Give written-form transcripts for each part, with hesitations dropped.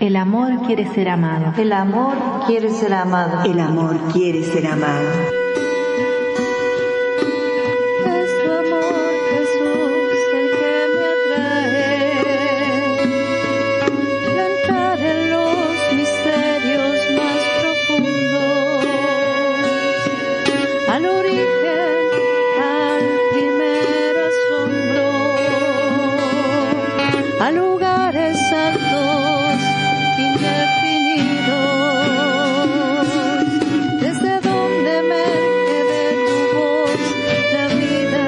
El amor quiere ser amado. El amor quiere ser amado. El amor quiere ser amado. Es tu amor, Jesús, el que me atrae. Entrar en los misterios más profundos, al origen, al primer asombro, a lugares altos, indefinidos, desde donde emerge de tu voz la vida.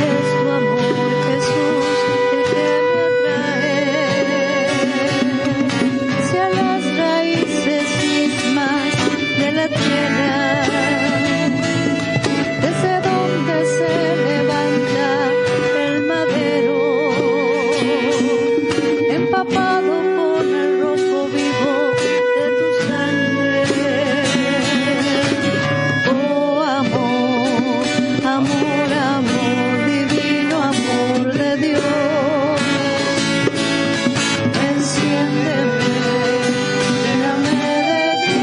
Es tu amor, Jesús, el que me atrae hacia las raíces mismas de la tierra, desde donde se levanta el madero, empapado con el rojo vivo de tu sangre. Oh amor, amor, amor, divino amor de Dios, enciéndeme, lléname de ti.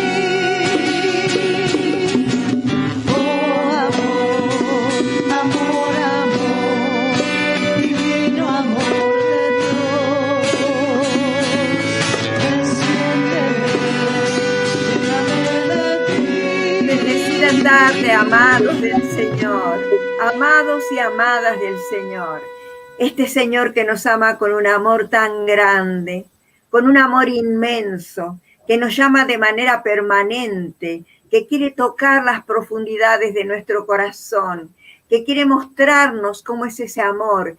Oh amor, amor, amor, divino amor de Dios, enciéndeme, lléname de ti. Bendecida tarde, amados del Señor, amados y amadas del Señor. Este Señor que nos ama con un amor tan grande, con un amor inmenso, que nos llama de manera permanente, que quiere tocar las profundidades de nuestro corazón, que quiere mostrarnos cómo es ese amor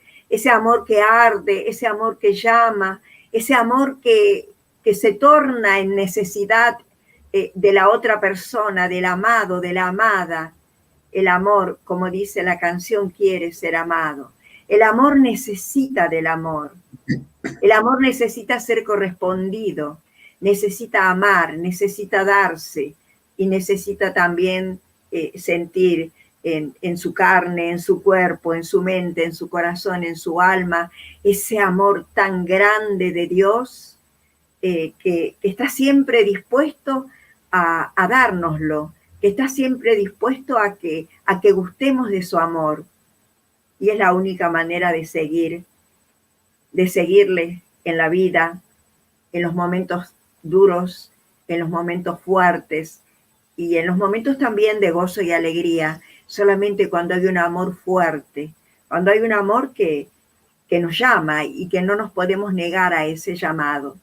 que arde, ese amor que llama, ese amor que se torna en necesidad de la otra persona, del amado, de la amada. El amor, como dice la canción, quiere ser amado. El amor necesita del amor. El amor necesita ser correspondido, necesita amar, necesita darse y necesita también sentir en su carne, en su cuerpo, en su mente, en su corazón, en su alma, ese amor tan grande de Dios que está siempre dispuesto a dárnoslo, que está siempre dispuesto a que gustemos de su amor. Y es la única manera de seguirle en la vida, en los momentos duros, en los momentos fuertes y en los momentos también de gozo y alegría, solamente cuando hay un amor fuerte, cuando hay un amor que nos llama y que no nos podemos negar a ese llamado.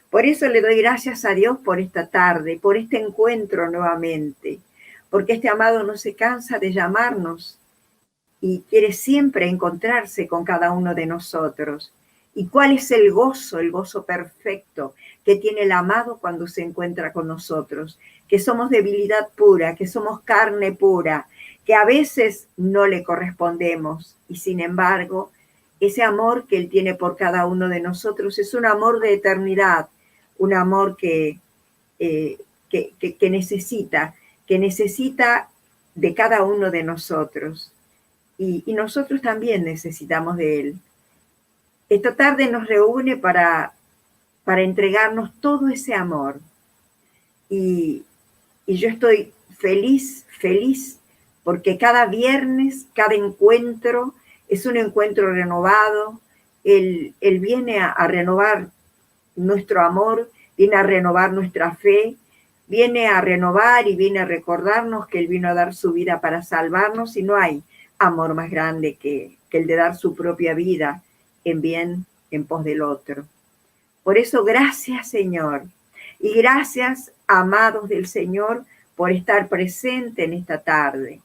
Por eso le doy gracias a Dios por esta tarde, por este encuentro nuevamente, porque este amado no se cansa de llamarnos y quiere siempre encontrarse con cada uno de nosotros. ¿Y cuál es el gozo perfecto que tiene el amado cuando se encuentra con nosotros? Que somos debilidad pura, que somos carne pura, que a veces no le correspondemos y sin embargo, ese amor que Él tiene por cada uno de nosotros es un amor de eternidad, un amor que necesita de cada uno de nosotros. Y nosotros también necesitamos de Él. Esta tarde nos reúne para entregarnos todo ese amor. Y yo estoy feliz, porque cada viernes, cada encuentro es un encuentro renovado. Él viene a renovar nuestro amor, viene a renovar nuestra fe, viene a renovar y viene a recordarnos que Él vino a dar su vida para salvarnos y no hay amor más grande que el de dar su propia vida en bien en pos del otro. Por eso, gracias, Señor, y gracias, amados del Señor, por estar presente en esta tarde.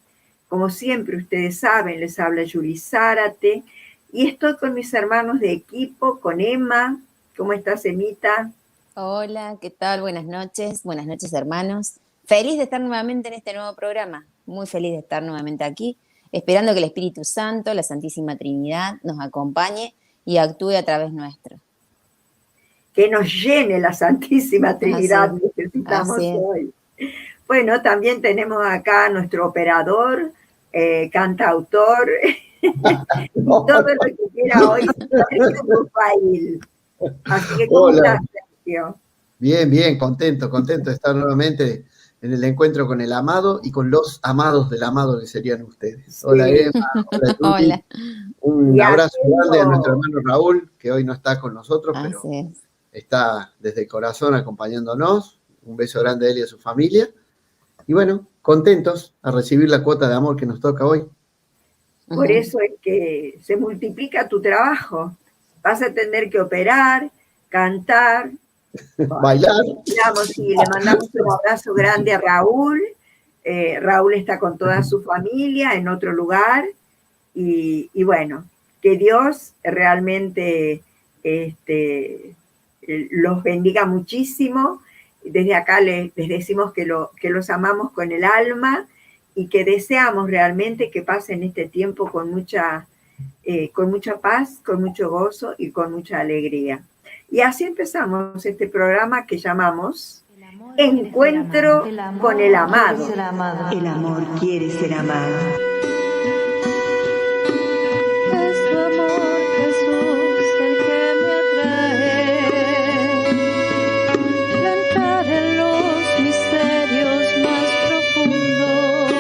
Como siempre, ustedes saben, les habla Yuli Zárate, y estoy con mis hermanos de equipo, con Emma. ¿Cómo estás, Emita? Hola, ¿qué tal? Buenas noches, hermanos. Feliz de estar nuevamente en este nuevo programa, muy feliz de estar nuevamente aquí, esperando que el Espíritu Santo, la Santísima Trinidad, nos acompañe y actúe a través nuestro. Que nos llene la Santísima Trinidad, necesitamos hoy. Bueno, también tenemos acá a nuestro operador, cantautor, todo lo que quiera hoy, Sergio Bufail. Así que, ¿cómo Hola, estás, Sergio? bien, bien, contento de estar nuevamente en el encuentro con el amado y con los amados del amado que serían ustedes. Hola Sí, Emma, hola Juli, Hola, un y abrazo grande a nuestro haciendo, hermano Raúl, que hoy no está con nosotros, pero así es. está desde el corazón acompañándonos. Un beso grande a él y a su familia. Y bueno, contentos a recibir la cuota de amor que nos toca hoy. por Ujú. eso es que se multiplica tu trabajo. Vas a tener que operar, cantar. Bueno, Bailar. le mandamos un abrazo grande a Raúl. Raúl está con toda su familia en otro lugar. Y bueno, que Dios realmente este, los bendiga muchísimo. Desde acá les decimos que los amamos con el alma y que deseamos realmente que pasen este tiempo con mucha paz, con mucho gozo y con mucha alegría. Y así empezamos este programa que llamamos Encuentro con el Amado. El amor quiere ser amado. Es tu amor, Jesús, el que me atrae. Entrar en los misterios más profundos,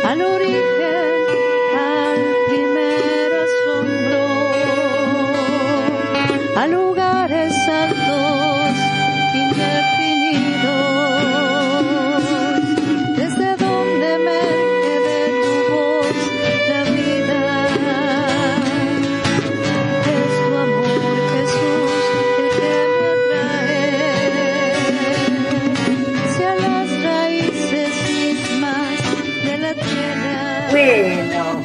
al origen, al primer asombro, a lugares altos, indefinidos, desde donde emerge de tu voz la vida. Es tu amor, Jesús, el que me atrae hacia las raíces mismas de la tierra. Bueno,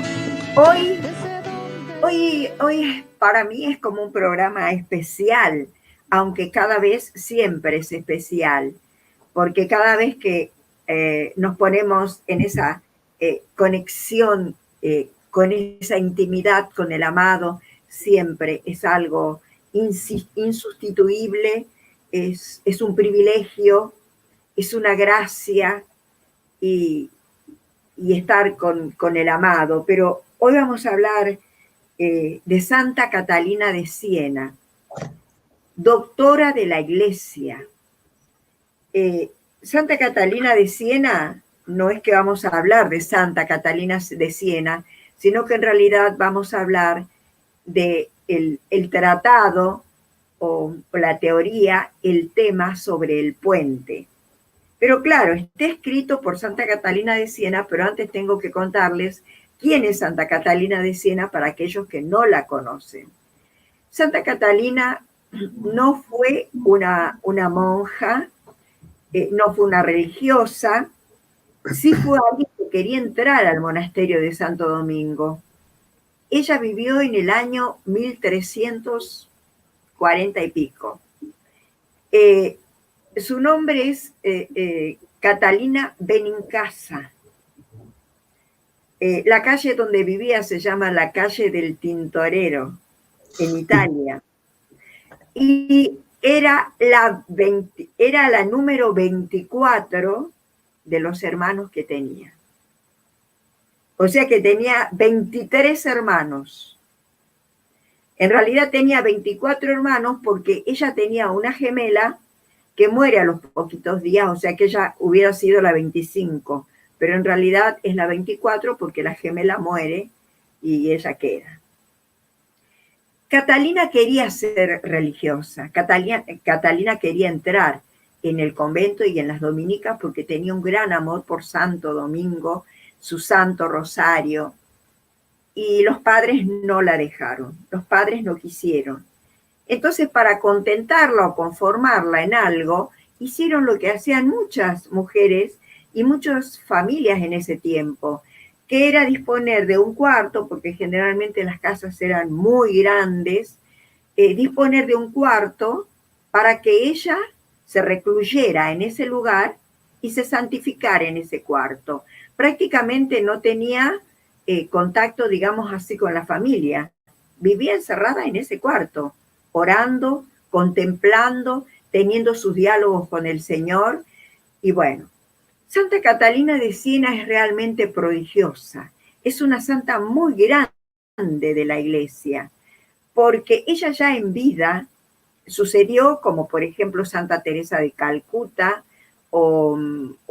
hoy Desde donde Hoy para mí es como un programa especial, aunque cada vez siempre es especial, porque cada vez que nos ponemos en esa conexión, con esa intimidad con el amado, siempre es algo insustituible, es un privilegio, es una gracia y, y estar con el amado. Pero hoy vamos a hablar de Santa Catalina de Siena, doctora de la Iglesia. Santa Catalina de Siena, no es que vamos a hablar de Santa Catalina de Siena, sino que en realidad vamos a hablar de el tratado o la teoría, el tema sobre el puente. Pero claro, está escrito por Santa Catalina de Siena, pero antes tengo que contarles quién es Santa Catalina de Siena para aquellos que no la conocen. Santa Catalina no fue una monja, no fue una religiosa, sí fue alguien que quería entrar al monasterio de Santo Domingo. Ella vivió en el año 1340 y pico. Su nombre es Catalina Benincasa. La calle donde vivía se llama la calle del Tintorero, en Italia. Y era la número 24 de los hermanos que tenía. O sea que tenía 23 hermanos. En realidad tenía 24 hermanos porque ella tenía una gemela que muere a los poquitos días, o sea que ella hubiera sido la 25, pero en realidad es la 24 porque la gemela muere y ella queda. Catalina quería ser religiosa, Catalina quería entrar en el convento y en las dominicas porque tenía un gran amor por Santo Domingo, su Santo Rosario, y los padres no la dejaron, los padres no quisieron. Entonces, para contentarla o conformarla en algo, hicieron lo que hacían muchas mujeres y muchas familias en ese tiempo, que era disponer de un cuarto, porque generalmente las casas eran muy grandes, disponer de un cuarto para que ella se recluyera en ese lugar y se santificara en ese cuarto. Prácticamente no tenía contacto, digamos así, con la familia. Vivía encerrada en ese cuarto, orando, contemplando, teniendo sus diálogos con el Señor. Y bueno, Santa Catalina de Siena es realmente prodigiosa. Es una santa muy grande de la Iglesia, porque ella ya en vida sucedió, como por ejemplo Santa Teresa de Calcuta o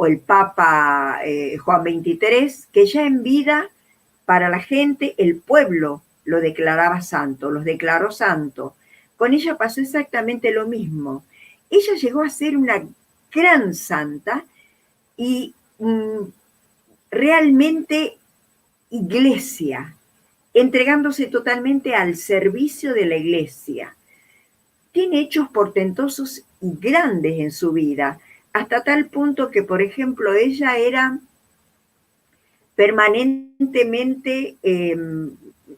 el Papa Juan XXIII, que ya en vida para la gente, el pueblo lo declaraba santo, los declaró santo. Con ella pasó exactamente lo mismo. Ella llegó a ser una gran santa y realmente iglesia, entregándose totalmente al servicio de la iglesia. Tiene hechos portentosos y grandes en su vida, hasta tal punto que, por ejemplo, ella era permanentemente,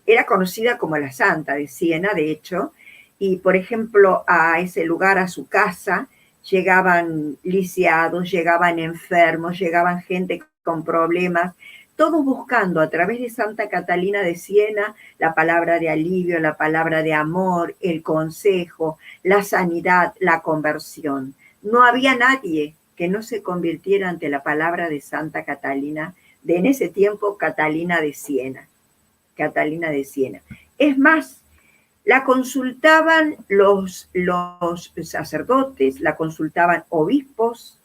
era conocida como la Santa de Siena, de hecho, y por ejemplo a ese lugar, a su casa, llegaban lisiados, llegaban enfermos, llegaban gente con problemas, todos buscando a través de Santa Catalina de Siena la palabra de alivio, la palabra de amor, el consejo, la sanidad, la conversión. No había nadie que no se convirtiera ante la palabra de Santa Catalina, de en ese tiempo Catalina de Siena. Catalina de Siena. Es más, la consultaban los sacerdotes, la consultaban obispos,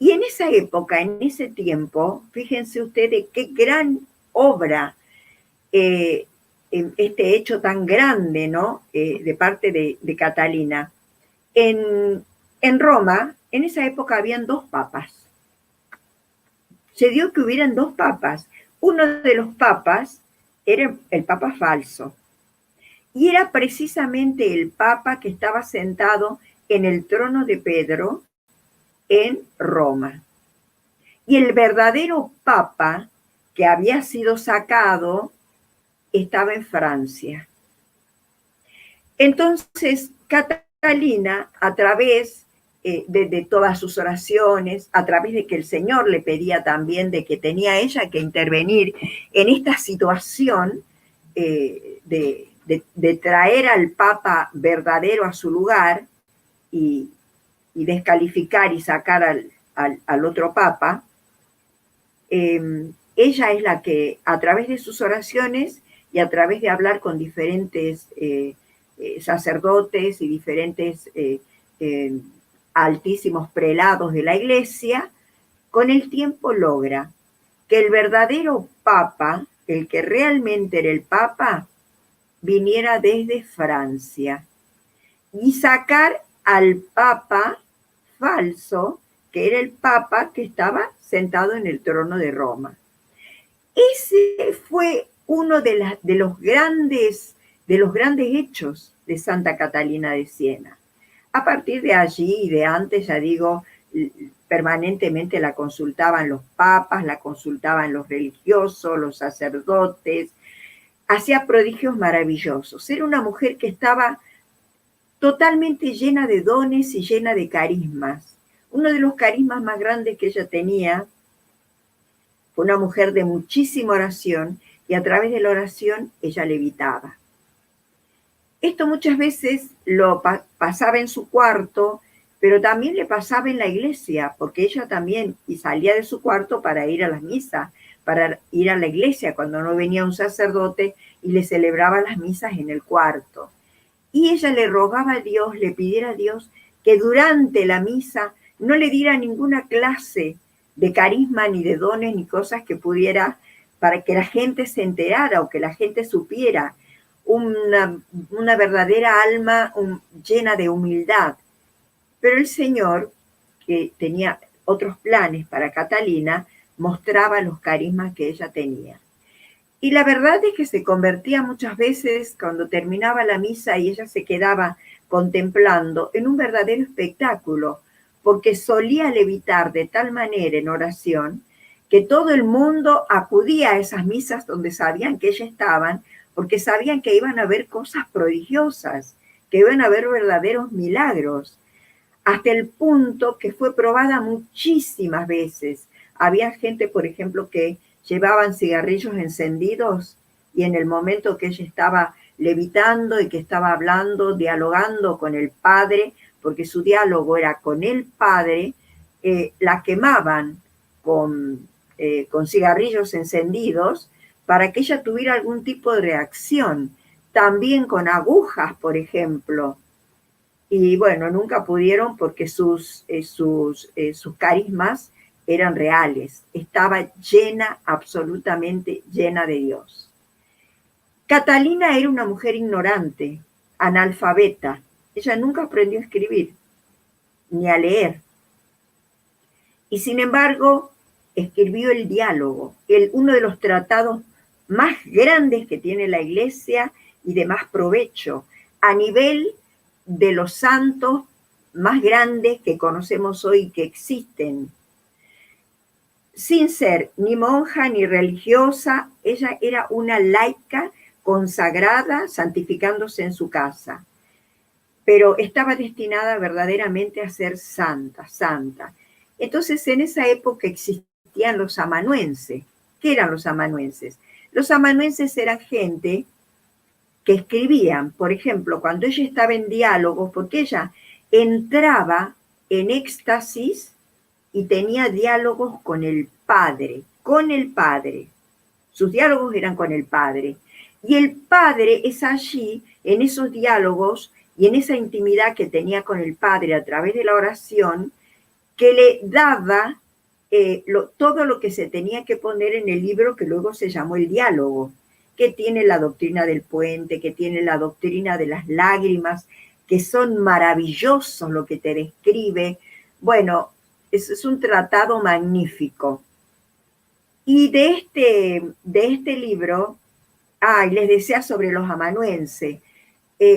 y en esa época, en ese tiempo, fíjense ustedes qué gran obra, este hecho tan grande, ¿no? De parte de Catalina. En Roma, en esa época habían 2 papas. Se dio que hubieran 2 papas. Uno de los papas era el papa falso. Y era precisamente el papa que estaba sentado en el trono de Pedro en Roma. Y el verdadero papa que había sido sacado estaba en Francia. Entonces, Catalina, a través de todas sus oraciones, a través de que el Señor le pedía también de que tenía ella que intervenir en esta situación de traer al Papa verdadero a su lugar y descalificar y sacar al otro Papa, ella es la que a través de sus oraciones y a través de hablar con diferentes sacerdotes y diferentes altísimos prelados de la iglesia, con el tiempo logra que el verdadero Papa, el que realmente era el Papa, viniera desde Francia y sacar al Papa falso, que era el Papa que estaba sentado en el trono de Roma. Ese fue uno de los grandes hechos de Santa Catalina de Siena. A partir de allí y de antes, ya digo, permanentemente la consultaban los papas, la consultaban los religiosos, los sacerdotes, hacía prodigios maravillosos. Era una mujer que estaba totalmente llena de dones y llena de carismas. Uno de los carismas más grandes que ella tenía fue una mujer de muchísima oración, y a través de la oración ella levitaba. Esto muchas veces lo pasaba en su cuarto, pero también le pasaba en la iglesia, porque ella también salía de su cuarto para ir a las misas, para ir a la iglesia cuando no venía un sacerdote y le celebraba las misas en el cuarto. Y ella le rogaba a Dios, le pidiera a Dios que durante la misa no le diera ninguna clase de carisma, ni de dones, ni cosas que pudiera, para que la gente se enterara o que la gente supiera, una verdadera alma llena de humildad. Pero el Señor, que tenía otros planes para Catalina, mostraba los carismas que ella tenía. Y la verdad es que se convertía muchas veces, cuando terminaba la misa y ella se quedaba contemplando, en un verdadero espectáculo, porque solía levitar de tal manera en oración que todo el mundo acudía a esas misas donde sabían que ella estaba, porque sabían que iban a ver cosas prodigiosas, que iban a ver verdaderos milagros, hasta el punto que fue probada muchísimas veces. Había gente, por ejemplo, que llevaban cigarrillos encendidos y en el momento que ella estaba levitando y que estaba hablando, dialogando con el Padre, porque su diálogo era con el Padre, la quemaban con cigarrillos encendidos para que ella tuviera algún tipo de reacción. también con agujas, por ejemplo. Y bueno, nunca pudieron porque sus carismas eran reales. Estaba llena, absolutamente llena de Dios. Catalina era una mujer ignorante, analfabeta. Ella nunca aprendió a escribir ni a leer. Y sin embargo, escribió el diálogo, uno de los tratados más grandes que tiene la Iglesia y de más provecho, a nivel de los santos más grandes que conocemos hoy que existen. Sin ser ni monja ni religiosa, ella era una laica consagrada, santificándose en su casa, pero estaba destinada verdaderamente a ser santa. Entonces, en esa época existían los amanuenses. ¿Qué eran los amanuenses? Los amanuenses eran gente que escribían, por ejemplo, cuando ella estaba en diálogos, porque ella entraba en éxtasis y tenía diálogos con el Padre. Sus diálogos eran con el Padre. Y el Padre es allí, en esos diálogos y en esa intimidad que tenía con el Padre a través de la oración, que le daba todo lo que se tenía que poner en el libro que luego se llamó el diálogo, que tiene la doctrina del puente, que tiene la doctrina de las lágrimas, que son maravillosos lo que te describe. Bueno, es un tratado magnífico. Y de este libro, les decía sobre los amanuenses,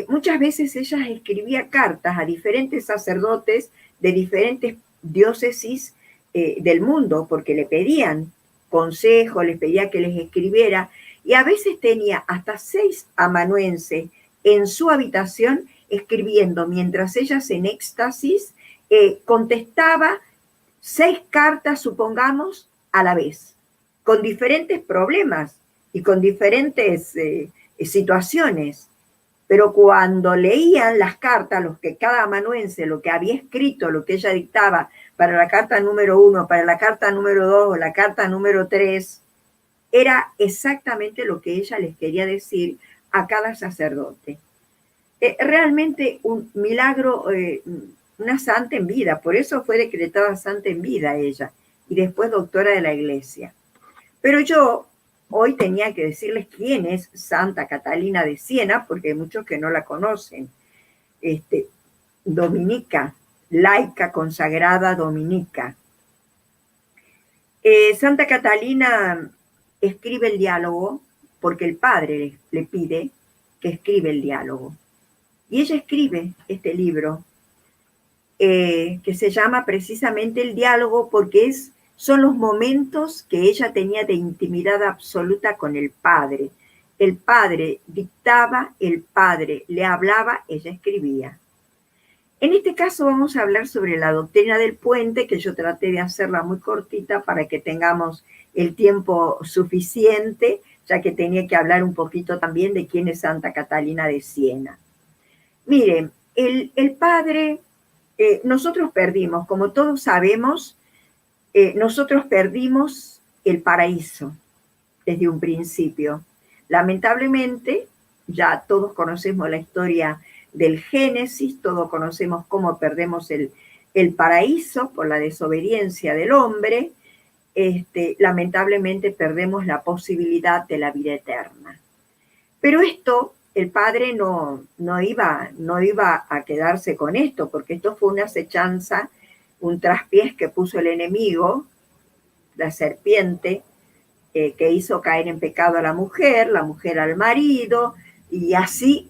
muchas veces ella escribía cartas a diferentes sacerdotes de diferentes diócesis del mundo, porque le pedían consejo, les pedía que les escribiera, y a veces tenía hasta 6 amanuenses en su habitación escribiendo, mientras ella en éxtasis contestaba 6 cartas, supongamos, a la vez, con diferentes problemas y con diferentes situaciones. Pero cuando leían las cartas, los que cada amanuense, lo que había escrito, lo que ella dictaba para la carta número 1, para la carta número 2 o la carta número 3, era exactamente lo que ella les quería decir a cada sacerdote. Realmente un milagro, una santa en vida, por eso fue decretada santa en vida ella, y después doctora de la Iglesia. Pero yo hoy tenía que decirles quién es Santa Catalina de Siena, porque hay muchos que no la conocen. Dominica, laica consagrada dominica. Santa Catalina escribe el diálogo porque el Padre le pide que escriba el diálogo. Y ella escribe este libro que se llama precisamente El diálogo porque son los momentos que ella tenía de intimidad absoluta con el Padre. El Padre dictaba, el Padre le hablaba, ella escribía. En este caso vamos a hablar sobre la doctrina del puente, que yo traté de hacerla muy cortita para que tengamos el tiempo suficiente, ya que tenía que hablar un poquito también de quién es Santa Catalina de Siena. Miren, el Padre, nosotros perdimos, como todos sabemos, nosotros perdimos el paraíso desde un principio. Lamentablemente, ya todos conocemos la historia del Génesis, todos conocemos cómo perdemos el paraíso por la desobediencia del hombre. Lamentablemente perdemos la posibilidad de la vida eterna. Pero esto, el Padre no iba a quedarse con esto, porque esto fue una acechanza, un traspiés que puso el enemigo, la serpiente, que hizo caer en pecado a la mujer al marido, y así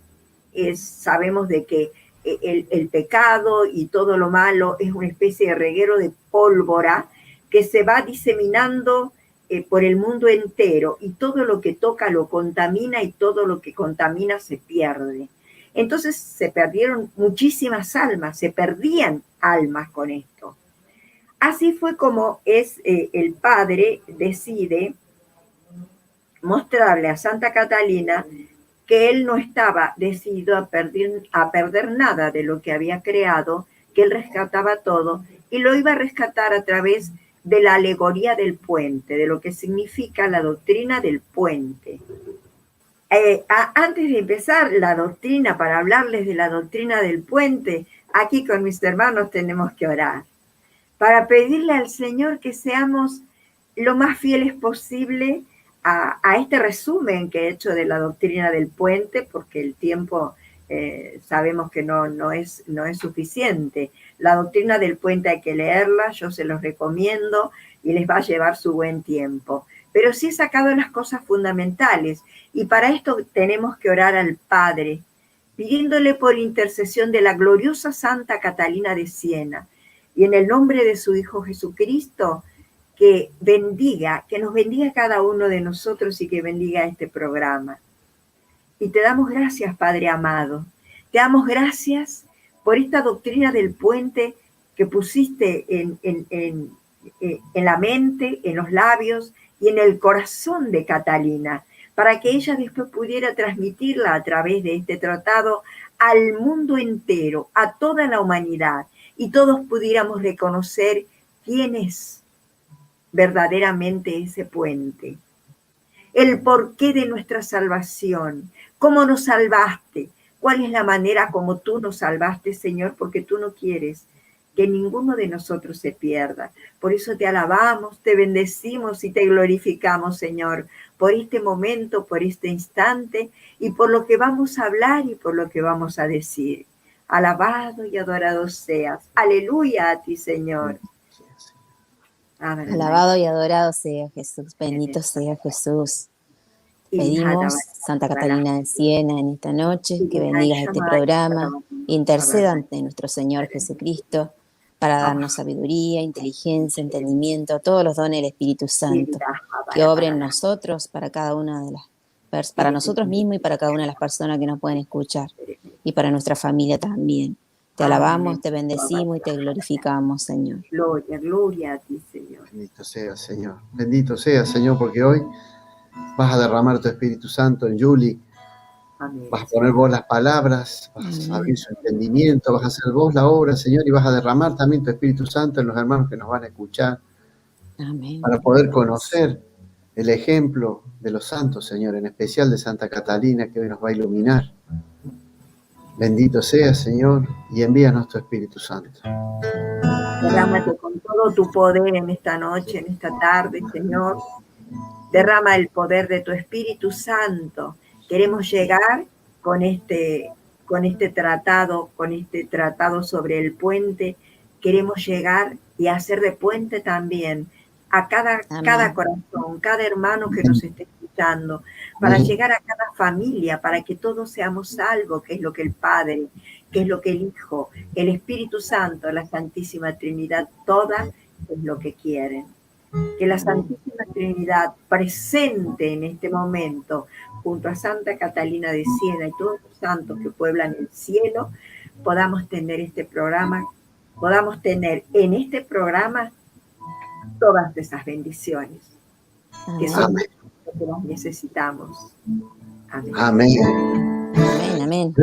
sabemos de que el pecado y todo lo malo es una especie de reguero de pólvora que se va diseminando por el mundo entero, y todo lo que toca lo contamina y todo lo que contamina se pierde. Entonces se perdieron muchísimas almas, se perdían almas con esto. Así fue como el Padre decide mostrarle a Santa Catalina que él no estaba decidido a perder nada de lo que había creado, que él rescataba todo y lo iba a rescatar a través de la alegoría del puente, de lo que significa la doctrina del puente. Antes de empezar la doctrina, para hablarles de la doctrina del puente, aquí con mis hermanos tenemos que orar, para pedirle al Señor que seamos lo más fieles posible a este resumen que he hecho de la doctrina del puente, porque el tiempo sabemos que no es suficiente. La doctrina del puente hay que leerla, yo se los recomiendo y les va a llevar su buen tiempo. Pero sí he sacado las cosas fundamentales y para esto tenemos que orar al Padre, pidiéndole por intercesión de la gloriosa Santa Catalina de Siena y en el nombre de su Hijo Jesucristo, que nos bendiga cada uno de nosotros y que bendiga este programa. Y te damos gracias, Padre amado. Te damos gracias por esta doctrina del puente que pusiste en la mente, en los labios y en el corazón de Catalina, para que ella después pudiera transmitirla a través de este tratado al mundo entero, a toda la humanidad, y todos pudiéramos reconocer quién es verdaderamente ese puente, el porqué de nuestra salvación, cómo nos salvaste, cuál es la manera como tú nos salvaste, Señor, porque tú no quieres que ninguno de nosotros se pierda. Por eso te alabamos, te bendecimos y te glorificamos, Señor, por este momento, por este instante y por lo que vamos a hablar y por lo que vamos a decir. Alabado y adorado seas. Aleluya a ti, Señor. Alabado y adorado sea Jesús, bendito sea Jesús. Pedimos, Santa Catalina de Siena, en esta noche, que bendigas este programa, interceda ante nuestro Señor Jesucristo para darnos sabiduría, inteligencia, entendimiento, todos los dones del Espíritu Santo, que obre en nosotros para cada una de para nosotros mismos y para cada una de las personas que nos pueden escuchar, y para nuestra familia también. Te alabamos, te bendecimos y te glorificamos, Señor. Gloria, gloria a ti, Señor. Bendito sea, Señor. Bendito sea, Señor, porque hoy vas a derramar tu Espíritu Santo en Julie. Amén. Vas a poner vos las palabras, vas a abrir su entendimiento, vas a hacer vos la obra, Señor, y vas a derramar también tu Espíritu Santo en los hermanos que nos van a escuchar. Amén. Para poder conocer el ejemplo de los santos, Señor, en especial de Santa Catalina, que hoy nos va a iluminar. Bendito sea, Señor, y envíanos tu Espíritu Santo. Derrámate con todo tu poder en esta noche, en esta tarde, Señor. Derrama el poder de tu Espíritu Santo. Queremos llegar con este tratado sobre el puente. Queremos llegar y hacer de puente también a cada corazón, cada hermano que nos esté escuchando, para llegar a cada familia, para que todos seamos salvos, que es lo que el Padre, que es lo que el Hijo, el Espíritu Santo, la Santísima Trinidad, todas es lo que quieren. Que la Santísima Trinidad presente en este momento, junto a Santa Catalina de Siena y todos los santos que pueblan el cielo, podamos tener este programa, podamos tener en este programa todas esas bendiciones, que son lo que nos necesitamos. Amén. Amén. Amén, amén.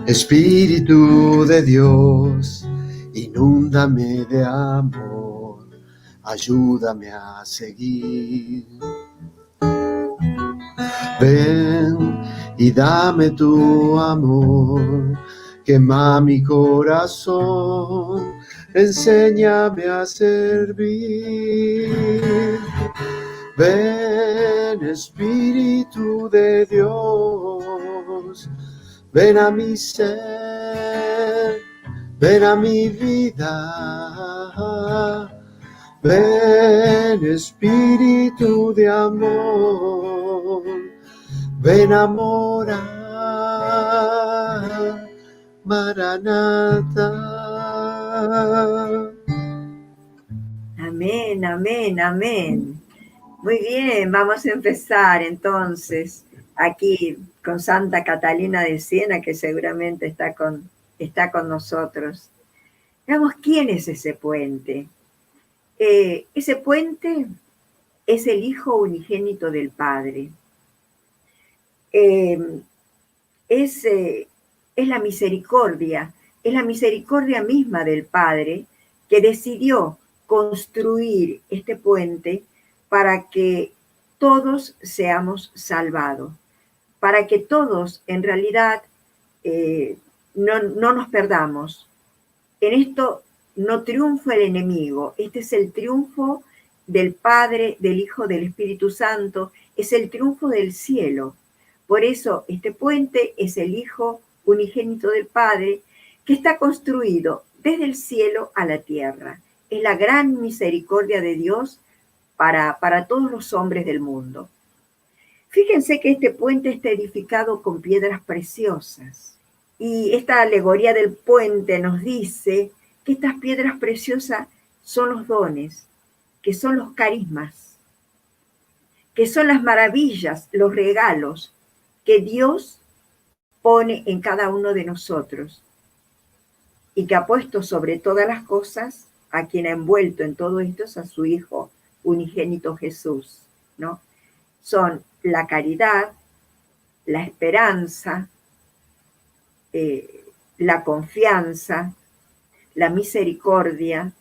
Espíritu de Dios, inúndame de amor, ayúdame a seguir. Ven y dame tu amor, quema mi corazón, enséñame a servir. Ven, Espíritu de Dios, ven a mi ser, ven a mi vida. Ven, Espíritu de amor, ven a morar, Maranatha. Amén, amén, amén. Muy bien, vamos a empezar entonces aquí con Santa Catalina de Siena, que seguramente está con nosotros. Veamos quién es ese puente. Ese puente es el Hijo unigénito del Padre. Es la misericordia misma del Padre que decidió construir este puente para que todos seamos salvados, para que todos en realidad no nos perdamos. En esto no triunfa el enemigo, este es el triunfo del Padre, del Hijo, del Espíritu Santo, es el triunfo del cielo. Por eso este puente es el Hijo unigénito del Padre, que está construido desde el cielo a la tierra. Es la gran misericordia de Dios para todos los hombres del mundo. Fíjense que este puente está edificado con piedras preciosas. Y esta alegoría del puente nos dice que estas piedras preciosas son los dones, que son los carismas, que son las maravillas, los regalos que Dios pone en cada uno de nosotros y que ha puesto sobre todas las cosas a quien ha envuelto en todo esto es a su Hijo unigénito Jesús, ¿no? Son la caridad, la esperanza, la confianza, la misericordia.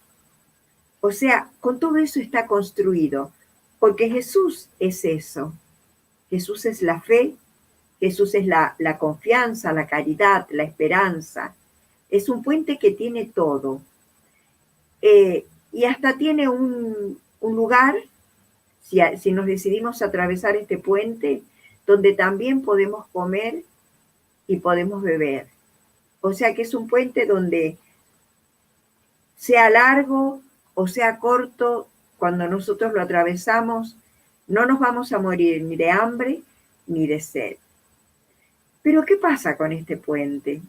O sea, con todo eso está construido, porque Jesús es eso. Jesús es la fe, Jesús es la confianza, la caridad, la esperanza. Es un puente que tiene todo. Y hasta tiene un lugar, si nos decidimos atravesar este puente, donde también podemos comer y podemos beber. O sea que es un puente donde sea largo o sea corto, cuando nosotros lo atravesamos, no nos vamos a morir ni de hambre ni de sed. Pero ¿qué pasa con este puente?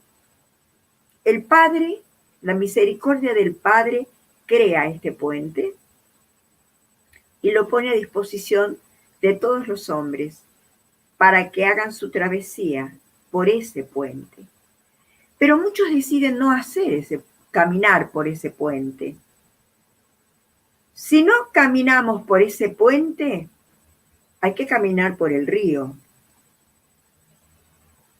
El Padre, la misericordia del Padre, crea este puente y lo pone a disposición de todos los hombres para que hagan su travesía por ese puente. Pero muchos deciden no caminar por ese puente. Si no caminamos por ese puente, hay que caminar por el río.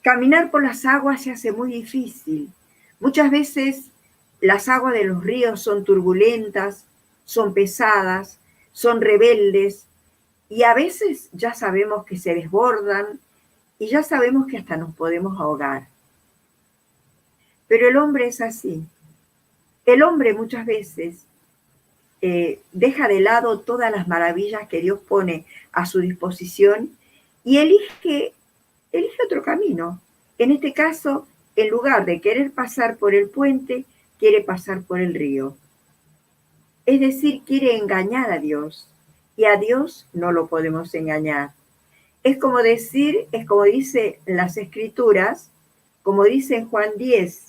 Caminar por las aguas se hace muy difícil. Muchas veces las aguas de los ríos son turbulentas, son pesadas, son rebeldes y a veces ya sabemos que se desbordan y ya sabemos que hasta nos podemos ahogar. Pero el hombre es así. El hombre muchas veces deja de lado todas las maravillas que Dios pone a su disposición y elige otro camino. En este caso, en lugar de querer pasar por el puente, quiere pasar por el río. Es decir, quiere engañar a Dios y a Dios no lo podemos engañar. Es como dice las Escrituras, como dice en Juan 10.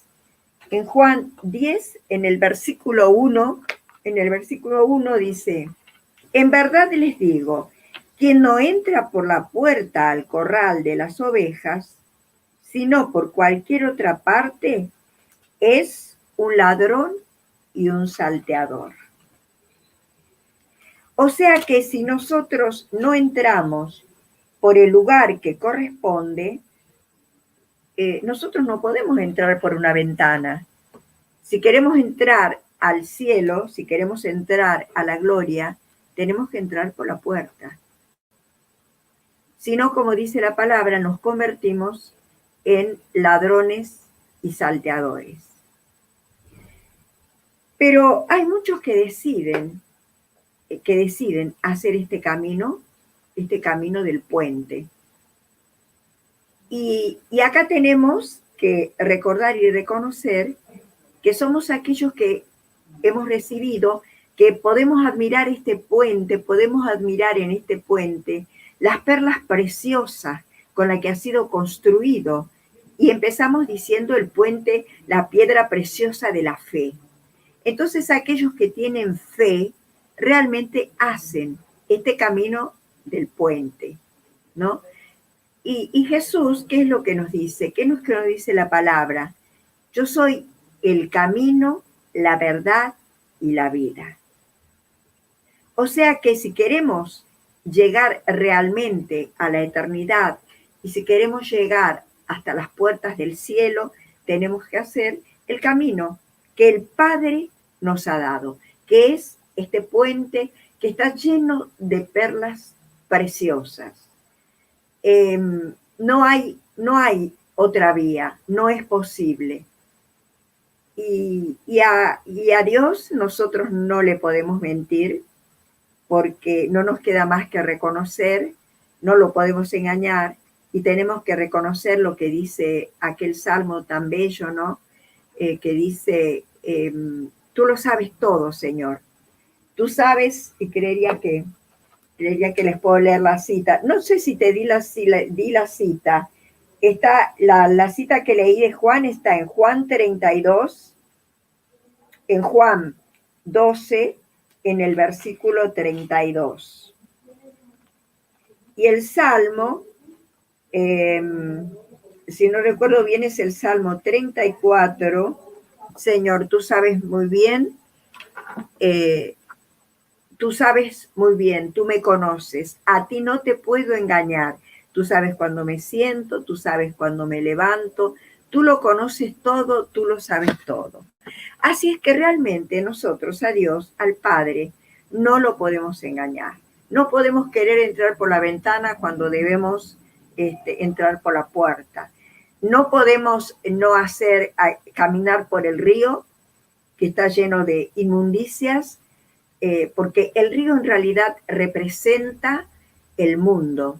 En Juan 10, en el versículo 1 dice: en verdad les digo, quien no entra por la puerta al corral de las ovejas, sino por cualquier otra parte, es un ladrón y un salteador. O sea que si nosotros no entramos por el lugar que corresponde, nosotros no podemos entrar por una ventana. Si queremos entrar al cielo, si queremos entrar a la gloria, tenemos que entrar por la puerta. Si no, como dice la palabra, nos convertimos en ladrones y salteadores. Pero hay muchos que deciden hacer este camino del puente. Y acá tenemos que recordar y reconocer que somos aquellos que hemos recibido, que podemos admirar este puente, podemos admirar en este puente las perlas preciosas con las que ha sido construido. Y empezamos diciendo el puente, la piedra preciosa de la fe. Entonces aquellos que tienen fe realmente hacen este camino del puente, ¿no? Y Jesús, ¿qué es lo que nos dice? ¿Qué nos dice la palabra? Yo soy el camino, la verdad y la vida. O sea que si queremos llegar realmente a la eternidad y si queremos llegar hasta las puertas del cielo, tenemos que hacer el camino que el Padre nos ha dado, que es este puente que está lleno de perlas preciosas. no hay otra vía, no es posible. Y a Dios nosotros no le podemos mentir, porque no nos queda más que reconocer, no lo podemos engañar, y tenemos que reconocer lo que dice aquel salmo tan bello, ¿no? Que dice, tú lo sabes todo, Señor. Tú sabes, y creería que les puedo leer la cita. No sé si te di la cita. Está la cita que leí de Juan, está en Juan 32, en Juan 12, en el versículo 32. Y el salmo, si no recuerdo bien, es el salmo 34. Señor, tú sabes muy bien, tú me conoces, a ti no te puedo engañar. Tú sabes cuando me siento, tú sabes cuando me levanto, tú lo conoces todo, tú lo sabes todo. Así es que realmente nosotros a Dios, al Padre, no lo podemos engañar. No podemos querer entrar por la ventana cuando debemos entrar por la puerta. No podemos no hacer caminar por el río que está lleno de inmundicias, porque el río en realidad representa el mundo,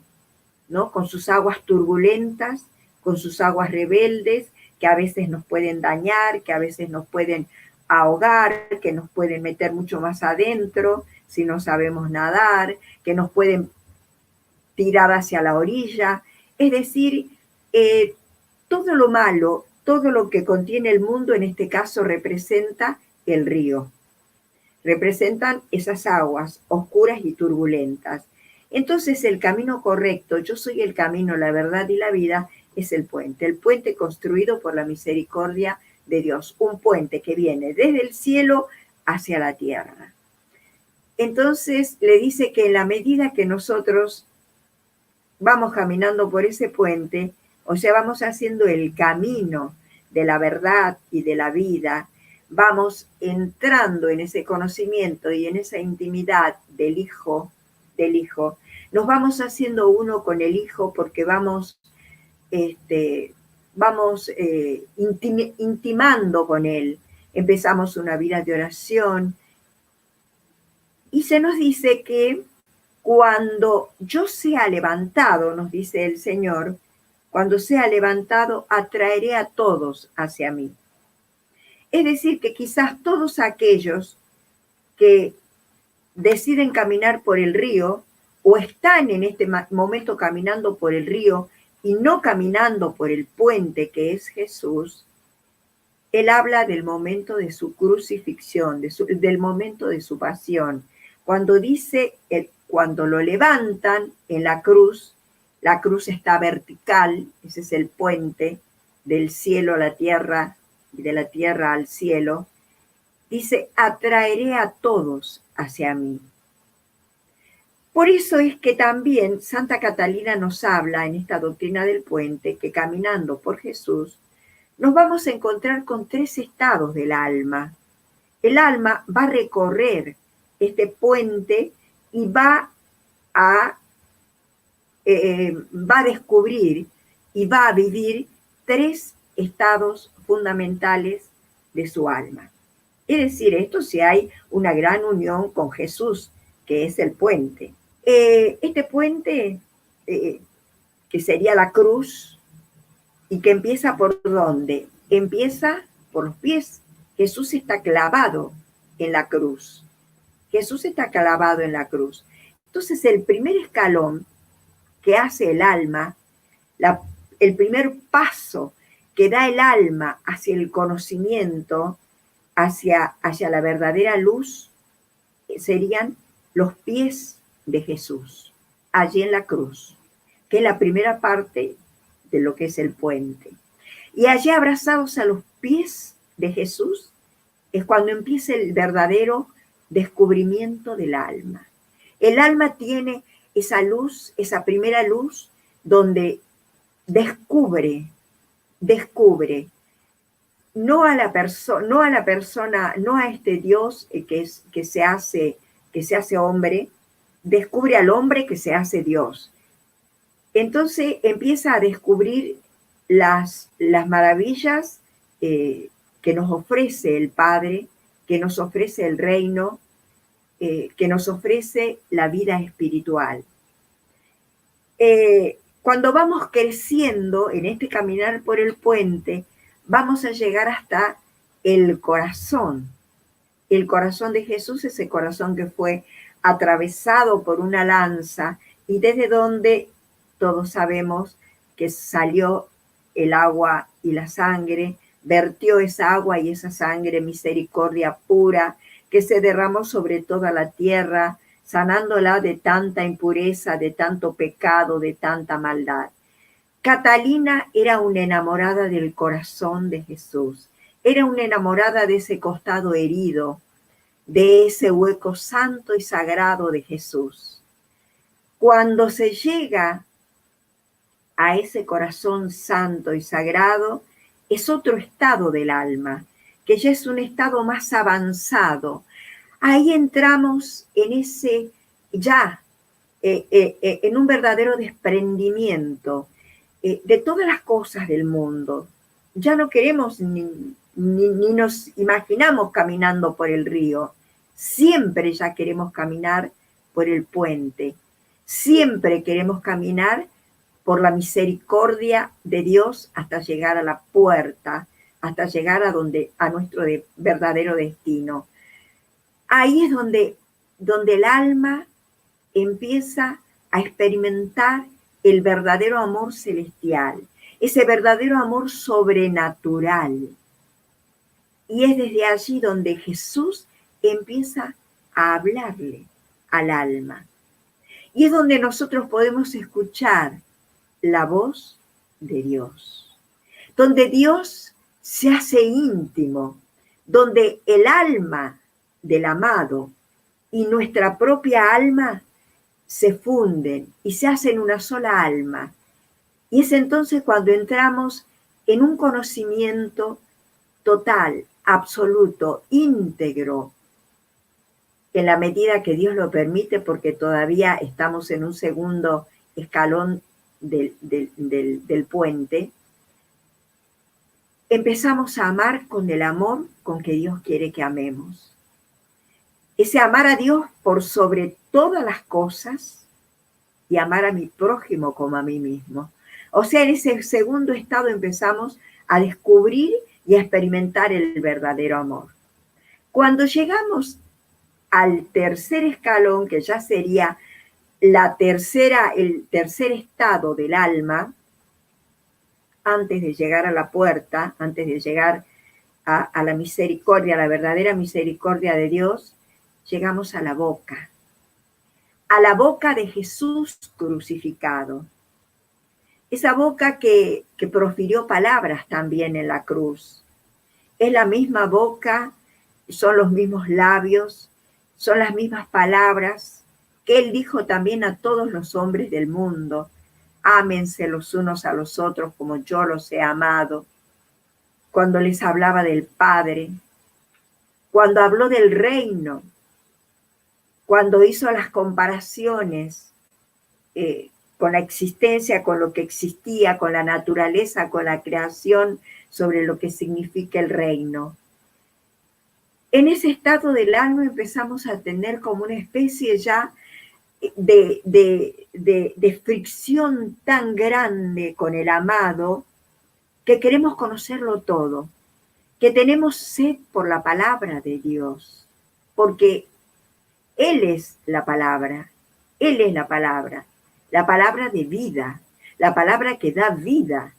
¿no? Con sus aguas turbulentas, con sus aguas rebeldes, que a veces nos pueden dañar, que a veces nos pueden ahogar, que nos pueden meter mucho más adentro si no sabemos nadar, que nos pueden tirar hacia la orilla. Es decir, todo lo malo, todo lo que contiene el mundo, en este caso representa el río. Representan esas aguas oscuras y turbulentas. Entonces el camino correcto, yo soy el camino, la verdad y la vida, es el puente construido por la misericordia de Dios, un puente que viene desde el cielo hacia la tierra. Entonces le dice que en la medida que nosotros vamos caminando por ese puente, o sea, vamos haciendo el camino de la verdad y de la vida, vamos entrando en ese conocimiento y en esa intimidad del Hijo, nos vamos haciendo uno con el Hijo, porque vamos intimando con Él. Empezamos una vida de oración y se nos dice que cuando yo sea levantado, nos dice el Señor, cuando sea levantado, atraeré a todos hacia mí. Es decir, que quizás todos aquellos que deciden caminar por el río o están en este momento caminando por el río y no caminando por el puente que es Jesús, Él habla del momento de su crucifixión, del momento de su pasión. Cuando dice, cuando lo levantan en la cruz está vertical, ese es el puente del cielo a la tierra y de la tierra al cielo. Dice, atraeré a todos hacia mí. Por eso es que también Santa Catalina nos habla en esta doctrina del puente, que caminando por Jesús nos vamos a encontrar con 3 estados del alma. El alma va a recorrer este puente y va a descubrir y va a vivir 3 estados fundamentales de su alma. Es decir, esto si hay una gran unión con Jesús, que es el puente. Este puente, que sería la cruz, y que empieza ¿por dónde? Empieza por los pies. Jesús está clavado en la cruz. Jesús está clavado en la cruz. Entonces, el primer escalón que hace el alma, el primer paso que da el alma hacia el conocimiento, hacia la verdadera luz, serían los pies de Jesús, allí en la cruz, que es la primera parte de lo que es el puente. Y allí abrazados a los pies de Jesús es cuando empieza el verdadero descubrimiento del alma. El alma tiene esa luz, esa primera luz, donde descubre, no a la persona, no a este Dios que se hace hombre, descubre al hombre que se hace Dios. Entonces empieza a descubrir las maravillas que nos ofrece el Padre, que nos ofrece el reino, que nos ofrece la vida espiritual. Cuando vamos creciendo en este caminar por el puente, vamos a llegar hasta el corazón de Jesús, ese corazón que fue atravesado por una lanza y desde donde todos sabemos que salió el agua y la sangre, vertió esa agua y esa sangre, misericordia pura, que se derramó sobre toda la tierra, sanándola de tanta impureza, de tanto pecado, de tanta maldad. Catalina era una enamorada del corazón de Jesús, era una enamorada de ese costado herido, de ese hueco santo y sagrado de Jesús. Cuando se llega a ese corazón santo y sagrado, es otro estado del alma, que ya es un estado más avanzado. Ahí entramos en ese en un verdadero desprendimiento de todas las cosas del mundo. Ya no queremos ni nos imaginamos caminando por el río. Siempre ya queremos caminar por el puente. Siempre queremos caminar por la misericordia de Dios hasta llegar a la puerta, hasta llegar a nuestro verdadero destino. Ahí es donde el alma empieza a experimentar el verdadero amor celestial, ese verdadero amor sobrenatural. Y es desde allí donde Jesús empieza a hablarle al alma. Y es donde nosotros podemos escuchar la voz de Dios, donde Dios se hace íntimo, donde el alma del amado y nuestra propia alma se funden y se hacen una sola alma. Y es entonces cuando entramos en un conocimiento total, absoluto, íntegro, en la medida que Dios lo permite, porque todavía estamos en un segundo escalón del puente. Empezamos a amar con el amor con que Dios quiere que amemos. Ese amar a Dios por sobre todas las cosas y amar a mi prójimo como a mí mismo. O sea, en ese segundo estado empezamos a descubrir y a experimentar el verdadero amor. Cuando llegamos al tercer escalón, que ya sería el tercer estado del alma, antes de llegar a la puerta, antes de llegar a la misericordia, a la verdadera misericordia de Dios, llegamos a la boca de Jesús crucificado. Esa boca que profirió palabras también en la cruz. Es la misma boca, son los mismos labios, son las mismas palabras que Él dijo también a todos los hombres del mundo. Ámense los unos a los otros como yo los he amado. Cuando les hablaba del Padre, cuando habló del reino, cuando hizo las comparaciones con la existencia, con lo que existía, con la naturaleza, con la creación, sobre lo que significa el reino. En ese estado del alma empezamos a tener como una especie ya de fricción tan grande con el amado, que queremos conocerlo todo, que tenemos sed por la palabra de Dios, porque Él es la palabra, Él es la palabra de vida, la palabra que da vida.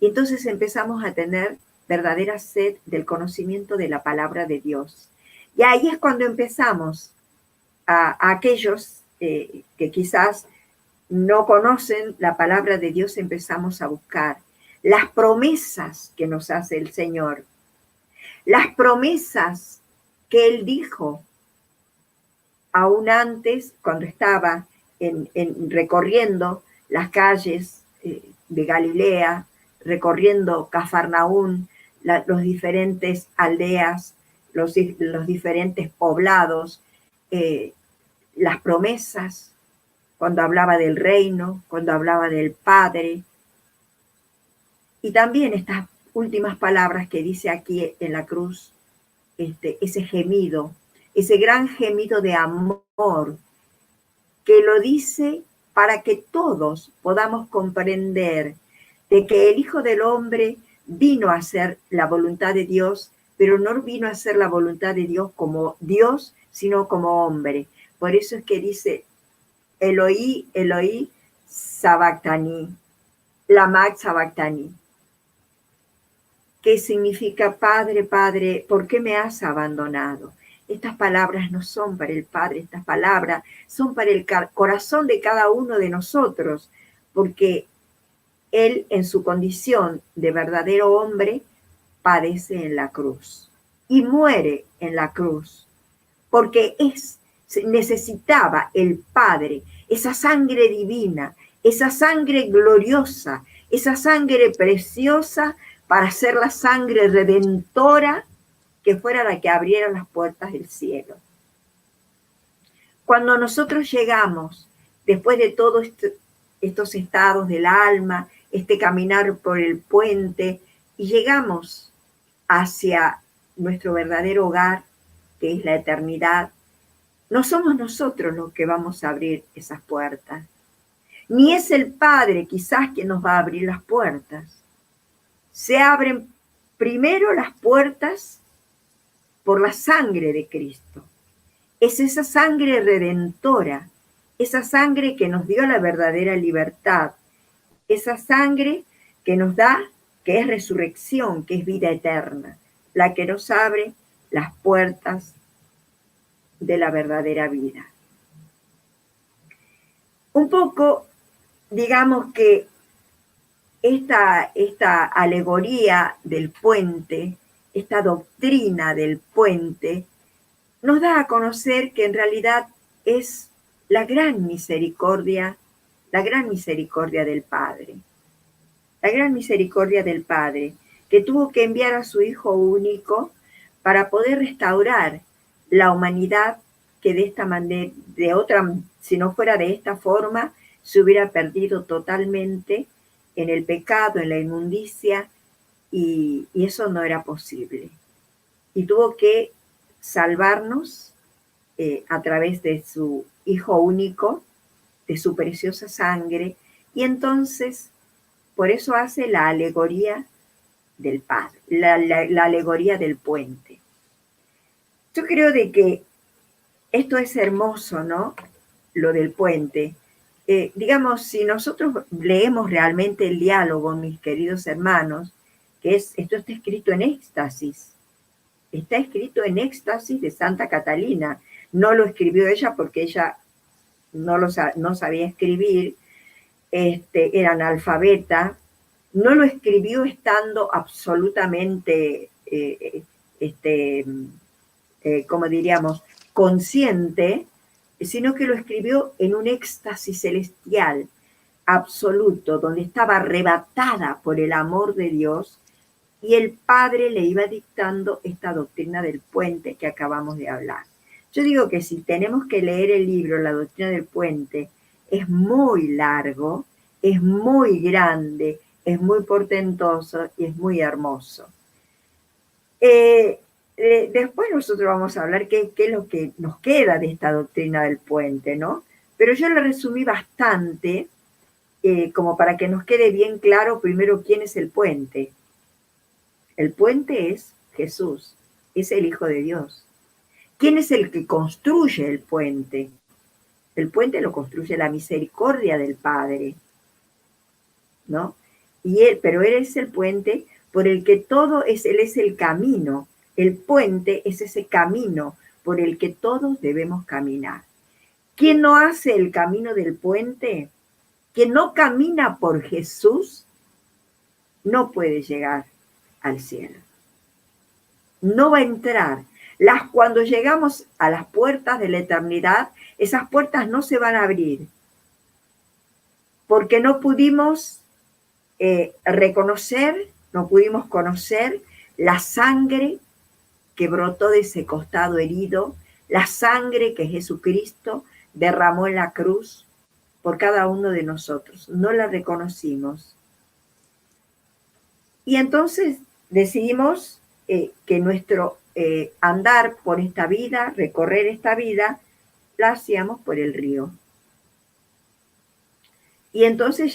Y entonces empezamos a tener verdadera sed del conocimiento de la palabra de Dios. Y ahí es cuando empezamos a aquellos que quizás no conocen la palabra de Dios, empezamos a buscar las promesas que nos hace el Señor, las promesas que Él dijo aún antes, cuando estaba recorriendo las calles de Galilea, recorriendo Cafarnaún, los diferentes aldeas, los diferentes poblados, las promesas, cuando hablaba del reino, cuando hablaba del Padre. Y también estas últimas palabras que dice aquí en la cruz, ese gemido, ese gran gemido de amor, que lo dice para que todos podamos comprender de que el Hijo del Hombre vino a hacer la voluntad de Dios, pero no vino a hacer la voluntad de Dios como Dios, sino como hombre. Por eso es que dice, Eloí, Eloí, sabactani, lama sabactani. ¿Qué significa, Padre, Padre, por qué me has abandonado? Estas palabras no son para el Padre, estas palabras son para el corazón de cada uno de nosotros, porque Él, en su condición de verdadero hombre, padece en la cruz y muere en la cruz, porque necesitaba el Padre, esa sangre divina, esa sangre gloriosa, esa sangre preciosa, para ser la sangre redentora que fuera la que abriera las puertas del cielo. Cuando nosotros llegamos, después de todos estos estados del alma, caminar por el puente, y llegamos hacia nuestro verdadero hogar, que es la eternidad, no somos nosotros los que vamos a abrir esas puertas, ni es el Padre quizás quien nos va a abrir las puertas. Se abren primero las puertas por la sangre de Cristo. Es esa sangre redentora, esa sangre que nos dio la verdadera libertad, esa sangre que nos da, que es resurrección, que es vida eterna, la que nos abre las puertas de la verdadera vida. Un poco, digamos que esta alegoría del puente, esta doctrina del puente, nos da a conocer que en realidad es la gran misericordia del Padre. La gran misericordia del Padre, que tuvo que enviar a su Hijo único para poder restaurar la humanidad que de esta manera, si no fuera de esta forma, se hubiera perdido totalmente en el pecado, en la inmundicia, y eso no era posible. Y tuvo que salvarnos a través de su Hijo único, de su preciosa sangre, y entonces por eso hace la alegoría del Padre, la alegoría del puente. Yo creo de que esto es hermoso, ¿no? Lo del puente. Digamos, si nosotros leemos realmente el diálogo, mis queridos hermanos, esto está escrito en éxtasis. Está escrito en éxtasis de Santa Catalina. No lo escribió ella porque ella no sabía escribir, era analfabeta. No lo escribió estando absolutamente, como diríamos, consciente, sino que lo escribió en un éxtasis celestial absoluto, donde estaba arrebatada por el amor de Dios, y el Padre le iba dictando esta doctrina del puente que acabamos de hablar. Yo digo que si tenemos que leer el libro La doctrina del puente, es muy largo, es muy grande, es muy portentoso y es muy hermoso. Después nosotros vamos a hablar qué es lo que nos queda de esta doctrina del puente, ¿no? Pero yo la resumí bastante, como para que nos quede bien claro primero quién es el puente. El puente es Jesús, es el Hijo de Dios. ¿Quién es el que construye el puente? El puente lo construye la misericordia del Padre, ¿no? Pero Él es el puente por el que Él es el camino. El puente es ese camino por el que todos debemos caminar. ¿Quién no hace el camino del puente? Quien no camina por Jesús no puede llegar al cielo. No va a entrar. Cuando llegamos a las puertas de la eternidad, esas puertas no se van a abrir, porque no pudimos no pudimos conocer la sangre que brotó de ese costado herido, la sangre que Jesucristo derramó en la cruz por cada uno de nosotros. No la reconocimos. Y entonces decidimos que nuestro andar por esta vida, recorrer esta vida, la hacíamos por el río. Y entonces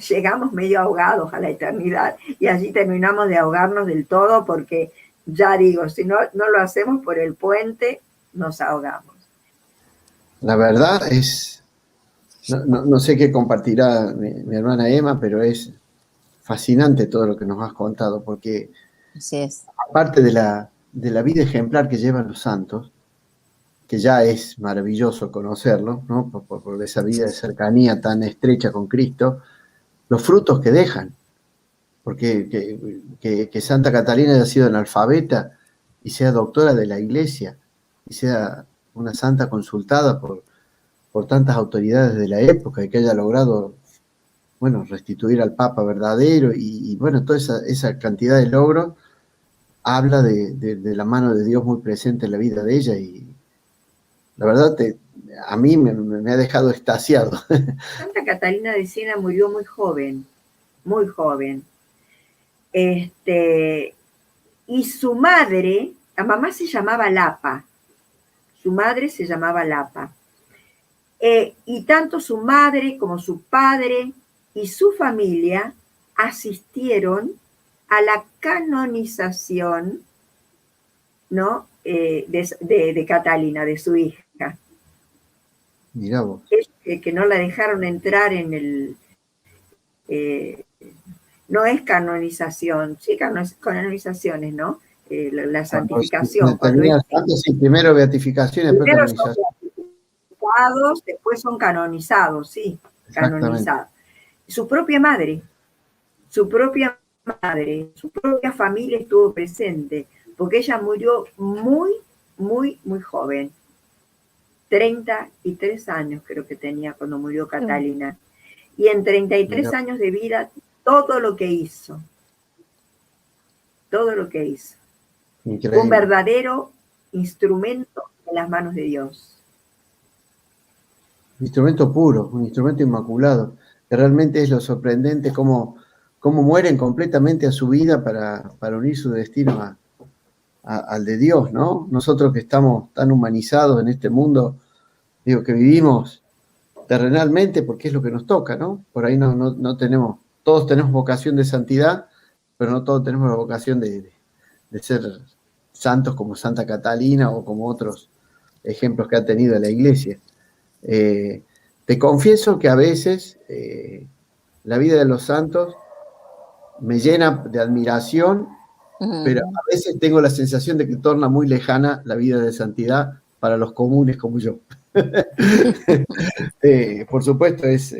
llegamos medio ahogados a la eternidad y allí terminamos de ahogarnos del todo porque, ya digo, si no lo hacemos por el puente, nos ahogamos. La verdad es, no sé qué compartirá mi hermana Emma, pero es fascinante todo lo que nos has contado, porque Así es. aparte de la vida ejemplar que llevan los santos, que ya es maravilloso conocerlo, ¿no? Por esa vida de cercanía tan estrecha con Cristo, los frutos que dejan, porque que Santa Catalina haya sido analfabeta y sea doctora de la Iglesia, y sea una santa consultada por tantas autoridades de la época, y que haya logrado, bueno, restituir al Papa verdadero, y bueno, toda esa cantidad de logros, habla de la mano de Dios muy presente en la vida de ella, y la verdad a mí me ha dejado extasiado. Santa Catalina de Siena murió muy joven, muy joven. Y su madre, la mamá se llamaba Lapa, su madre se llamaba Lapa. Y tanto su madre como su padre y su familia asistieron a la canonización, ¿no? de Catalina, de su hija. Mirá vos. Que no la dejaron entrar en el... no es canonización, sí, canonizaciones, ¿no? La santificación. Sí, primero beatificación y después canonización. Después son canonizados, sí, canonizados. Su propia madre, su propia familia estuvo presente, porque ella murió muy, muy, muy joven. 33 años creo que tenía cuando murió Catalina. Y en 33 años de vida, todo lo que hizo. Increíble. Un verdadero instrumento en las manos de Dios. Un instrumento puro, un instrumento inmaculado, que realmente es lo sorprendente cómo mueren completamente a su vida para unir su destino al de Dios, ¿no? Nosotros que estamos tan humanizados en este mundo, digo, que vivimos terrenalmente porque es lo que nos toca, ¿no? Por ahí no tenemos, todos tenemos vocación de santidad, pero no todos tenemos la vocación de ser santos como Santa Catalina o como otros ejemplos que ha tenido la Iglesia. Te confieso que a veces la vida de los santos me llena de admiración, pero a veces tengo la sensación de que torna muy lejana la vida de santidad para los comunes como yo. Por supuesto es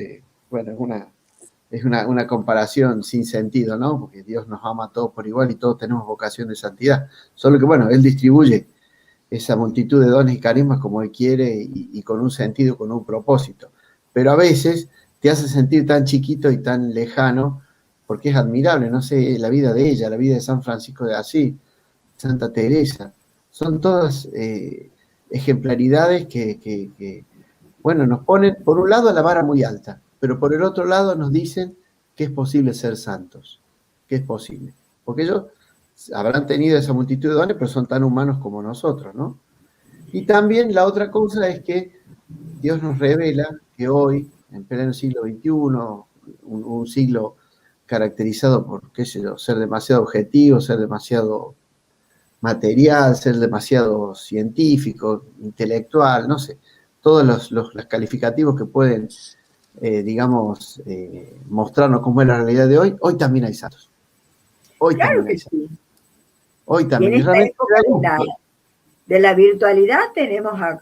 una comparación sin sentido, ¿no? Porque Dios nos ama a todos por igual y todos tenemos vocación de santidad. Solo que, bueno, Él distribuye esa multitud de dones y carismas como Él quiere y con un sentido, con un propósito. Pero a veces te hace sentir tan chiquito y tan lejano, porque es admirable, no sé, la vida de ella, la vida de San Francisco de Asís, Santa Teresa, son todas ejemplaridades que, bueno, nos ponen, por un lado, la vara muy alta, pero por el otro lado nos dicen que es posible ser santos, que es posible. Porque ellos habrán tenido esa multitud de dones, pero son tan humanos como nosotros, ¿no? Y también la otra cosa es que Dios nos revela que hoy, en pleno siglo XXI, un siglo caracterizado por, qué sé yo, ser demasiado objetivo, ser demasiado material, ser demasiado científico, intelectual, no sé, todos los calificativos que pueden, digamos, mostrarnos cómo es la realidad de hoy, hoy también hay santos. Hoy claro también hay que santos. sí. Hoy también. Y en esta época de la virtualidad tenemos a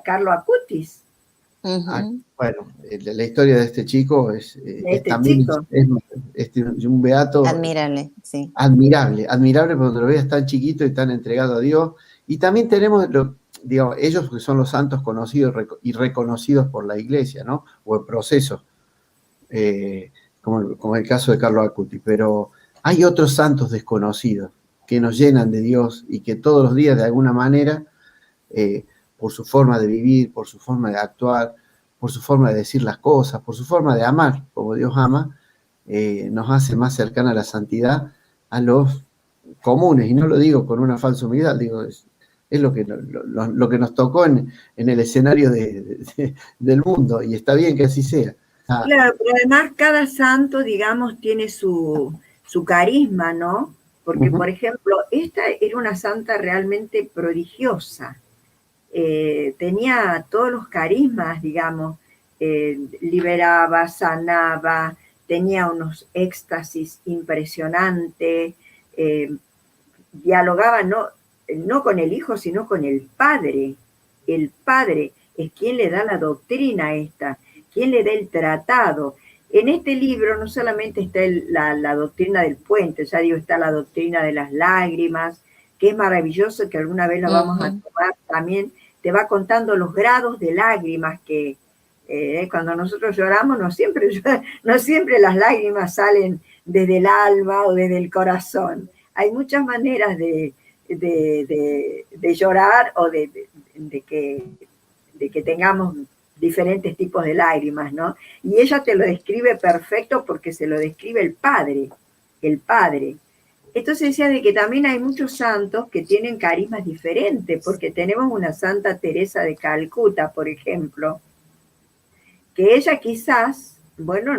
Carlo Acutis. Bueno, la historia de este chico es un beato. Admirable, sí. Admirable cuando lo veas tan chiquito y tan entregado a Dios. Y también tenemos, digamos, ellos que son los santos conocidos y reconocidos por la Iglesia, ¿no? O el proceso, como el caso de Carlo Acutis. Pero hay otros santos desconocidos que nos llenan de Dios y que todos los días, de alguna manera, por su forma de vivir, por su forma de actuar, por su forma de decir las cosas, por su forma de amar, como Dios ama, nos hace más cercana a la santidad a los comunes, y no lo digo con una falsa humildad, digo, es lo que nos tocó en el escenario del mundo, y está bien que así sea. Claro, pero además cada santo, digamos, tiene su carisma, ¿no? Porque, por ejemplo, esta era una santa realmente prodigiosa. Tenía todos los carismas, digamos, liberaba, sanaba, tenía unos éxtasis impresionantes, dialogaba no con el Hijo, sino con el Padre. El Padre es quien le da la doctrina esta, quien le da el tratado. En este libro no solamente está la doctrina del puente, ya digo, está la doctrina de las lágrimas, que es maravilloso, que alguna vez lo vamos a tomar también. Te va contando los grados de lágrimas que cuando nosotros lloramos no siempre las lágrimas salen desde el alma o desde el corazón. Hay muchas maneras de llorar o de que tengamos diferentes tipos de lágrimas, ¿no? Y ella te lo describe perfecto porque se lo describe el Padre. Entonces decía de que también hay muchos santos que tienen carismas diferentes, porque tenemos una Santa Teresa de Calcuta, por ejemplo, que ella quizás, bueno,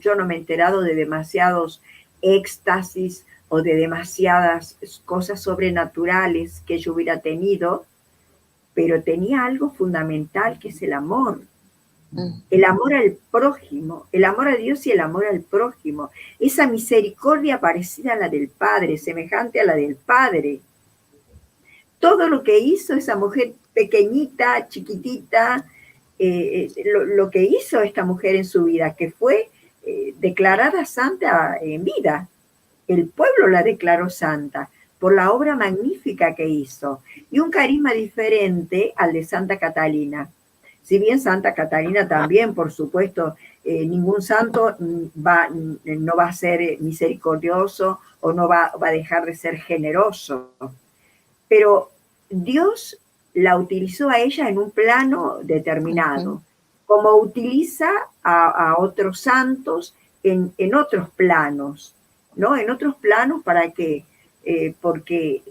yo no me he enterado de demasiados éxtasis o de demasiadas cosas sobrenaturales que ella hubiera tenido, pero tenía algo fundamental que es el amor. El amor al prójimo, el amor a Dios y el amor al prójimo. Esa misericordia parecida a la del Padre, semejante a la del Padre. Todo lo que hizo esa mujer pequeñita, chiquitita, lo que hizo esta mujer en su vida, que fue declarada santa en vida. El pueblo la declaró santa por la obra magnífica que hizo, y un carisma diferente al de Santa Catalina. Si bien Santa Catalina también, por supuesto, ningún santo no va a ser misericordioso o no va a dejar de ser generoso, pero Dios la utilizó a ella en un plano determinado, como utiliza a otros santos en otros planos, ¿no? En otros planos para que, porque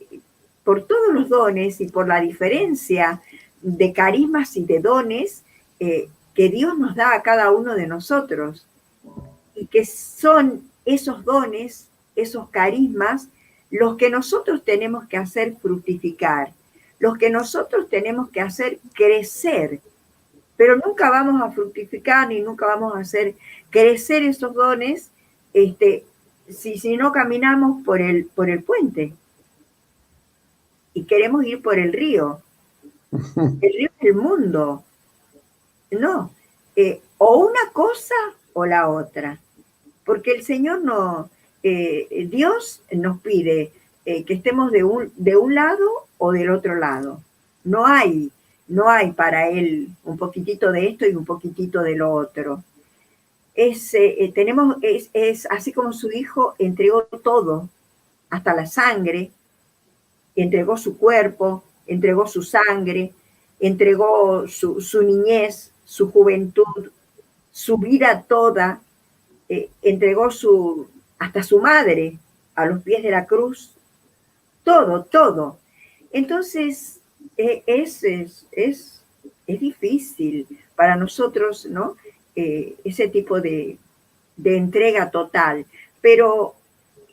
por todos los dones y por la diferencia de carismas y de dones que Dios nos da a cada uno de nosotros, y que son esos dones, esos carismas, los que nosotros tenemos que hacer fructificar, los que nosotros tenemos que hacer crecer, pero nunca vamos a fructificar ni nunca vamos a hacer crecer esos dones si no caminamos por el puente y queremos ir por el río. El río es el mundo. No, o una cosa o la otra, porque el Señor Dios nos pide que estemos de un lado o del otro lado. No hay para Él un poquitito de esto y un poquitito de lo otro. Es así como su Hijo entregó todo, hasta la sangre, entregó su cuerpo, entregó su sangre, entregó su niñez, su juventud, su vida toda, entregó hasta su madre a los pies de la cruz, todo. Entonces es difícil para nosotros, ¿no? Ese tipo de entrega total, pero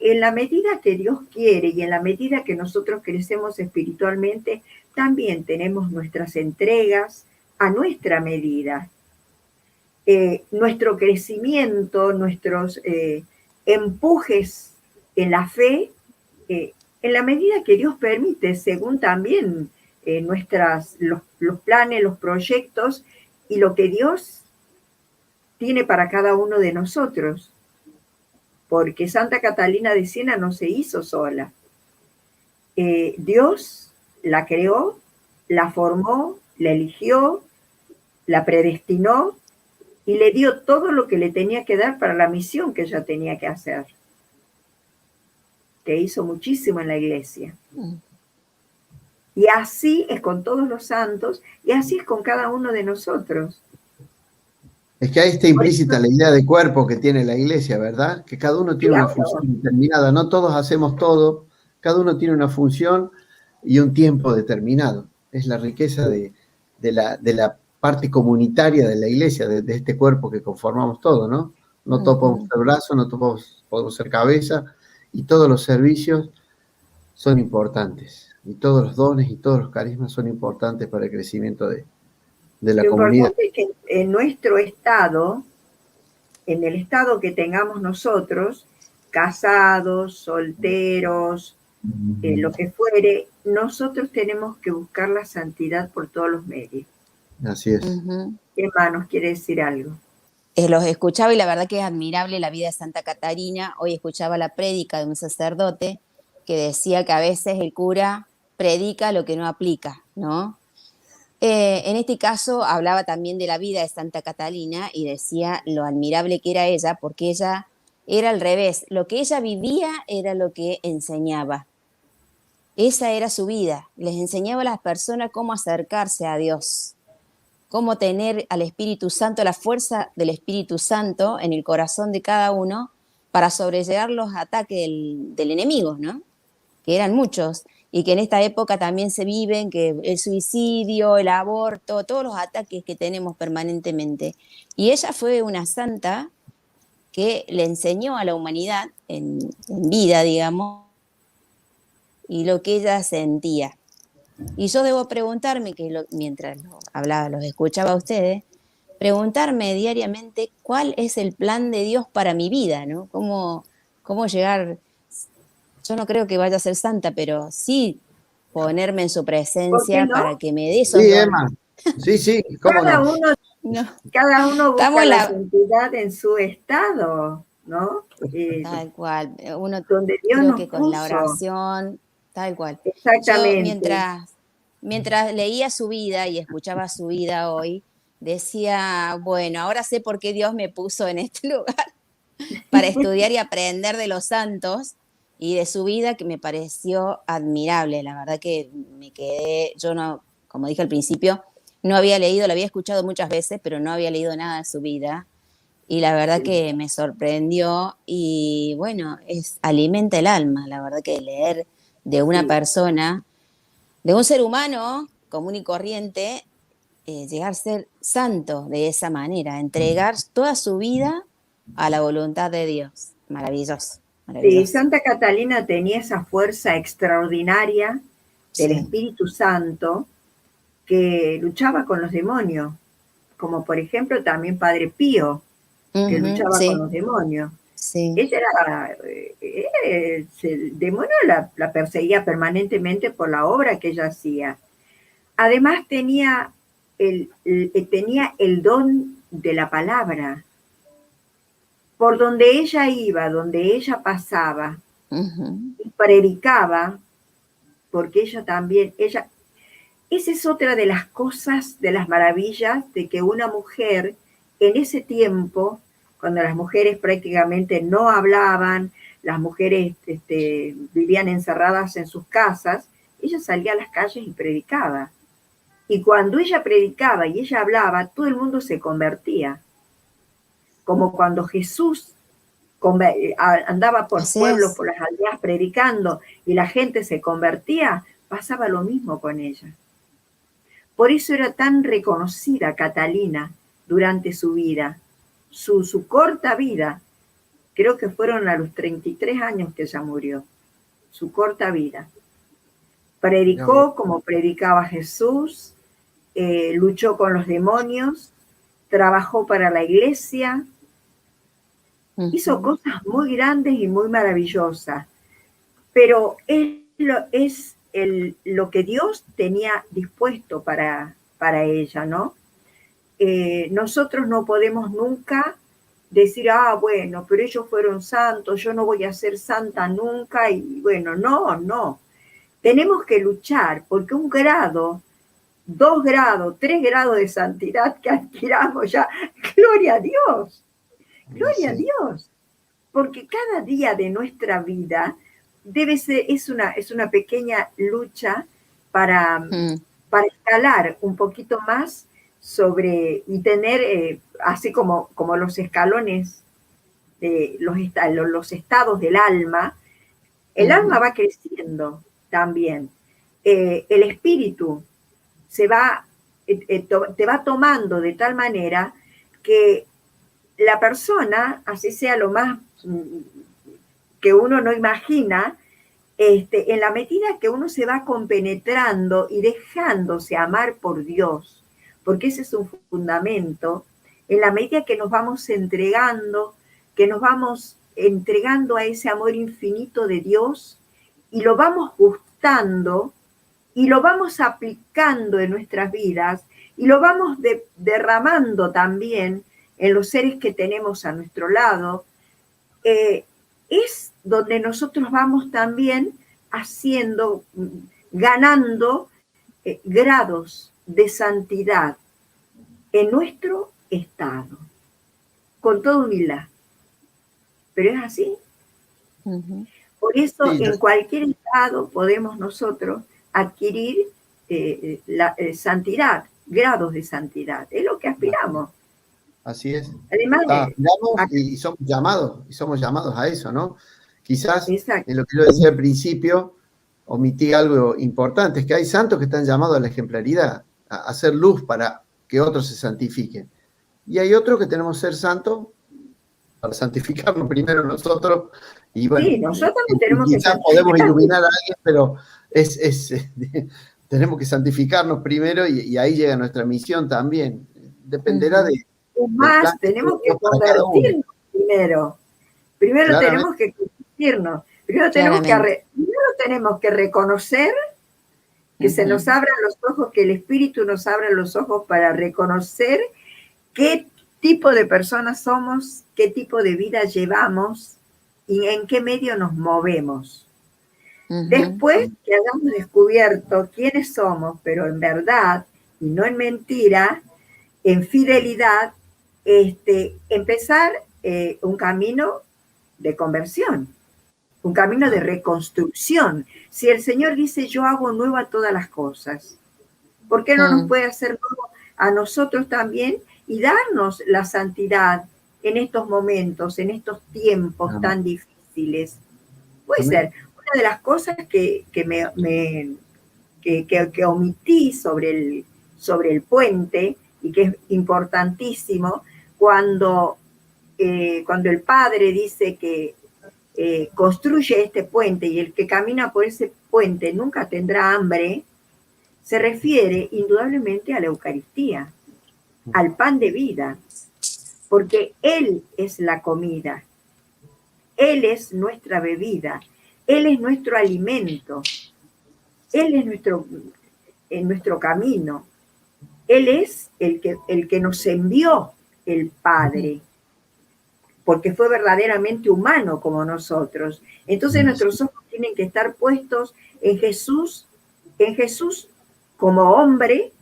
en la medida que Dios quiere y en la medida que nosotros crecemos espiritualmente, también tenemos nuestras entregas a nuestra medida. Nuestro crecimiento, nuestros empujes en la fe, en la medida que Dios permite, según también los planes, los proyectos y lo que Dios tiene para cada uno de nosotros. Porque Santa Catalina de Siena no se hizo sola. Dios la creó, la formó, la eligió, la predestinó y le dio todo lo que le tenía que dar para la misión que ella tenía que hacer. Que hizo muchísimo en la iglesia. Y así es con todos los santos, y así es con cada uno de nosotros. Es que ahí está implícita la idea de cuerpo que tiene la iglesia, ¿verdad? Que cada uno tiene una función determinada, no todos hacemos todo, cada uno tiene una función y un tiempo determinado. Es la riqueza de la parte comunitaria de la iglesia, de este cuerpo que conformamos todos, ¿no? No todos podemos ser brazos, no todos podemos ser cabeza, y todos los servicios son importantes, y todos los dones y todos los carismas son importantes para el crecimiento de la comunidad. Lo importante es que en nuestro estado, en el estado que tengamos nosotros, casados, solteros, lo que fuere, nosotros tenemos que buscar la santidad por todos los medios. Así es. Hermanos, quiere decir algo. Los escuchaba y la verdad que es admirable la vida de Santa Catarina. Hoy escuchaba la prédica de un sacerdote que decía que a veces el cura predica lo que no aplica, ¿no? En este caso hablaba también de la vida de Santa Catalina y decía lo admirable que era ella, porque ella era al revés. Lo que ella vivía era lo que enseñaba. Esa era su vida. Les enseñaba a las personas cómo acercarse a Dios, cómo tener al Espíritu Santo, la fuerza del Espíritu Santo en el corazón de cada uno para sobrellevar los ataques del enemigo, ¿no? Que eran muchos, y que en esta época también se viven, que el suicidio, el aborto, todos los ataques que tenemos permanentemente. Y ella fue una santa que le enseñó a la humanidad en vida, digamos, y lo que ella sentía. Y yo debo preguntarme, mientras los escuchaba a ustedes, preguntarme diariamente cuál es el plan de Dios para mi vida, ¿no? Cómo llegar. Yo no creo que vaya a ser santa, pero sí ponerme en su presencia para que me dé esos Sí, dones. Emma. Sí, ¿cómo Cada uno busca la santidad en su estado, ¿no? Tal cual. Uno donde Dios creo nos que con puso. la oración, tal cual. Exactamente. Yo, mientras leía su vida y escuchaba su vida hoy, decía, bueno, ahora sé por qué Dios me puso en este lugar para estudiar y aprender de los santos y de su vida, que me pareció admirable. La verdad que me quedé, yo no, como dije al principio, no había leído, la había escuchado muchas veces, pero no había leído nada de su vida. Y la verdad que me sorprendió y bueno, alimenta el alma, la verdad que leer de una persona, de un ser humano común y corriente, llegar a ser santo de esa manera, entregar toda su vida a la voluntad de Dios. Maravilloso. Sí, Santa Catalina tenía esa fuerza extraordinaria del Espíritu Santo que luchaba con los demonios, como por ejemplo también Padre Pío, que luchaba con los demonios. Sí. Ella era, el demonio la perseguía permanentemente por la obra que ella hacía. Además tenía el don de la palabra. Por donde ella iba, donde ella pasaba, y predicaba, porque ella también, esa es otra de las cosas, de las maravillas de que una mujer en ese tiempo, cuando las mujeres prácticamente no hablaban, las mujeres vivían encerradas en sus casas, ella salía a las calles y predicaba. Y cuando ella predicaba y ella hablaba, todo el mundo se convertía. Como cuando Jesús andaba por pueblos, por las aldeas predicando y la gente se convertía, pasaba lo mismo con ella. Por eso era tan reconocida Catalina durante su vida, su corta vida. Creo que fueron a los 33 años que ella murió, su corta vida. Predicó como predicaba Jesús, luchó con los demonios, trabajó para la iglesia, hizo cosas muy grandes y muy maravillosas, pero es lo que Dios tenía dispuesto para ella, ¿no? Nosotros no podemos nunca decir, bueno, pero ellos fueron santos, yo no voy a ser santa nunca, y bueno, no. Tenemos que luchar, porque 1 grado, 2 grados, 3 grados de santidad que adquiramos ya, gloria a Dios. Gloria a Dios, porque cada día de nuestra vida es una pequeña lucha para escalar un poquito más sobre y tener, así como los escalones de los estados del alma, el alma va creciendo también. El espíritu te va tomando de tal manera que la persona, así sea lo más que uno no imagina, en la medida que uno se va compenetrando y dejándose amar por Dios, porque ese es un fundamento, en la medida que nos vamos entregando, a ese amor infinito de Dios y lo vamos gustando y lo vamos aplicando en nuestras vidas y lo vamos derramando también en los seres que tenemos a nuestro lado, es donde nosotros vamos también ganando grados de santidad en nuestro estado, con toda humildad. Pero es así. Por eso Sí, en cualquier estado podemos nosotros adquirir la santidad, grados de santidad. Es lo que aspiramos. así es. Además Aspiramos y somos llamados a eso, ¿no? Quizás exacto. en lo que yo decía al principio, omití algo importante, es que hay santos que están llamados a la ejemplaridad, a hacer luz para que otros se santifiquen. Y hay otros que tenemos que ser santos para santificarnos primero nosotros. Y bueno, Sí, nosotros tenemos que quizás podemos iluminar a alguien, pero tenemos que santificarnos primero y ahí llega nuestra misión también. Dependerá de... Más, tenemos que convertirnos primero. Primero tenemos que convertirnos. Primero tenemos que reconocer, que se nos abran los ojos, que el Espíritu nos abra los ojos para reconocer qué tipo de personas somos, qué tipo de vida llevamos y en qué medio nos movemos. Después que hayamos descubierto quiénes somos, pero en verdad y no en mentira, en fidelidad, empezar un camino de conversión, un camino de reconstrucción. Si el Señor dice, yo hago nueva todas las cosas, ¿por qué no nos puede hacer nuevo a nosotros también y darnos la santidad en estos momentos, en estos tiempos tan difíciles? Puede ser. Una de las cosas que omití sobre el puente y que es importantísimo, cuando el Padre dice que construye este puente y el que camina por ese puente nunca tendrá hambre, se refiere indudablemente a la Eucaristía, al pan de vida, porque Él es la comida, Él es nuestra bebida, Él es nuestro alimento, Él es nuestro camino, Él es el que nos envió el Padre, porque fue verdaderamente humano como nosotros. Entonces nuestros ojos tienen que estar puestos en Jesús como hombre,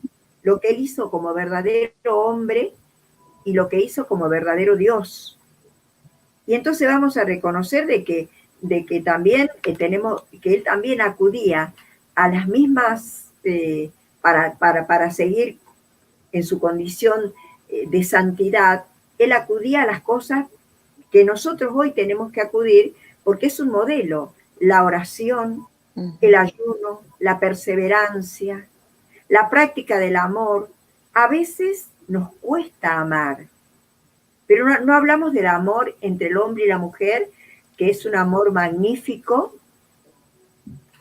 lo que Él hizo como verdadero hombre y lo que hizo como verdadero Dios. Y entonces vamos a reconocer de que también que Él también acudía a las mismas, para seguir en su condición de santidad, Él acudía a las cosas que nosotros hoy tenemos que acudir, porque es un modelo: la oración, el ayuno, la perseverancia, la práctica del amor. A veces nos cuesta amar, pero no hablamos del amor entre el hombre y la mujer, que es un amor magnífico,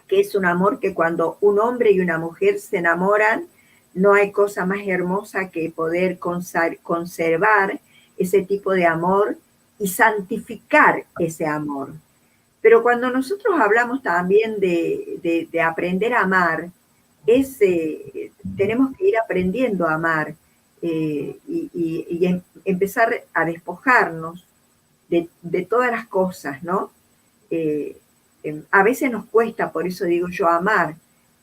que es un amor que cuando un hombre y una mujer se enamoran, no hay cosa más hermosa que poder conservar ese tipo de amor y santificar ese amor. Pero cuando nosotros hablamos también de aprender a amar, tenemos que ir aprendiendo a amar y empezar a despojarnos de todas las cosas, ¿no? A veces nos cuesta, por eso digo yo, amar.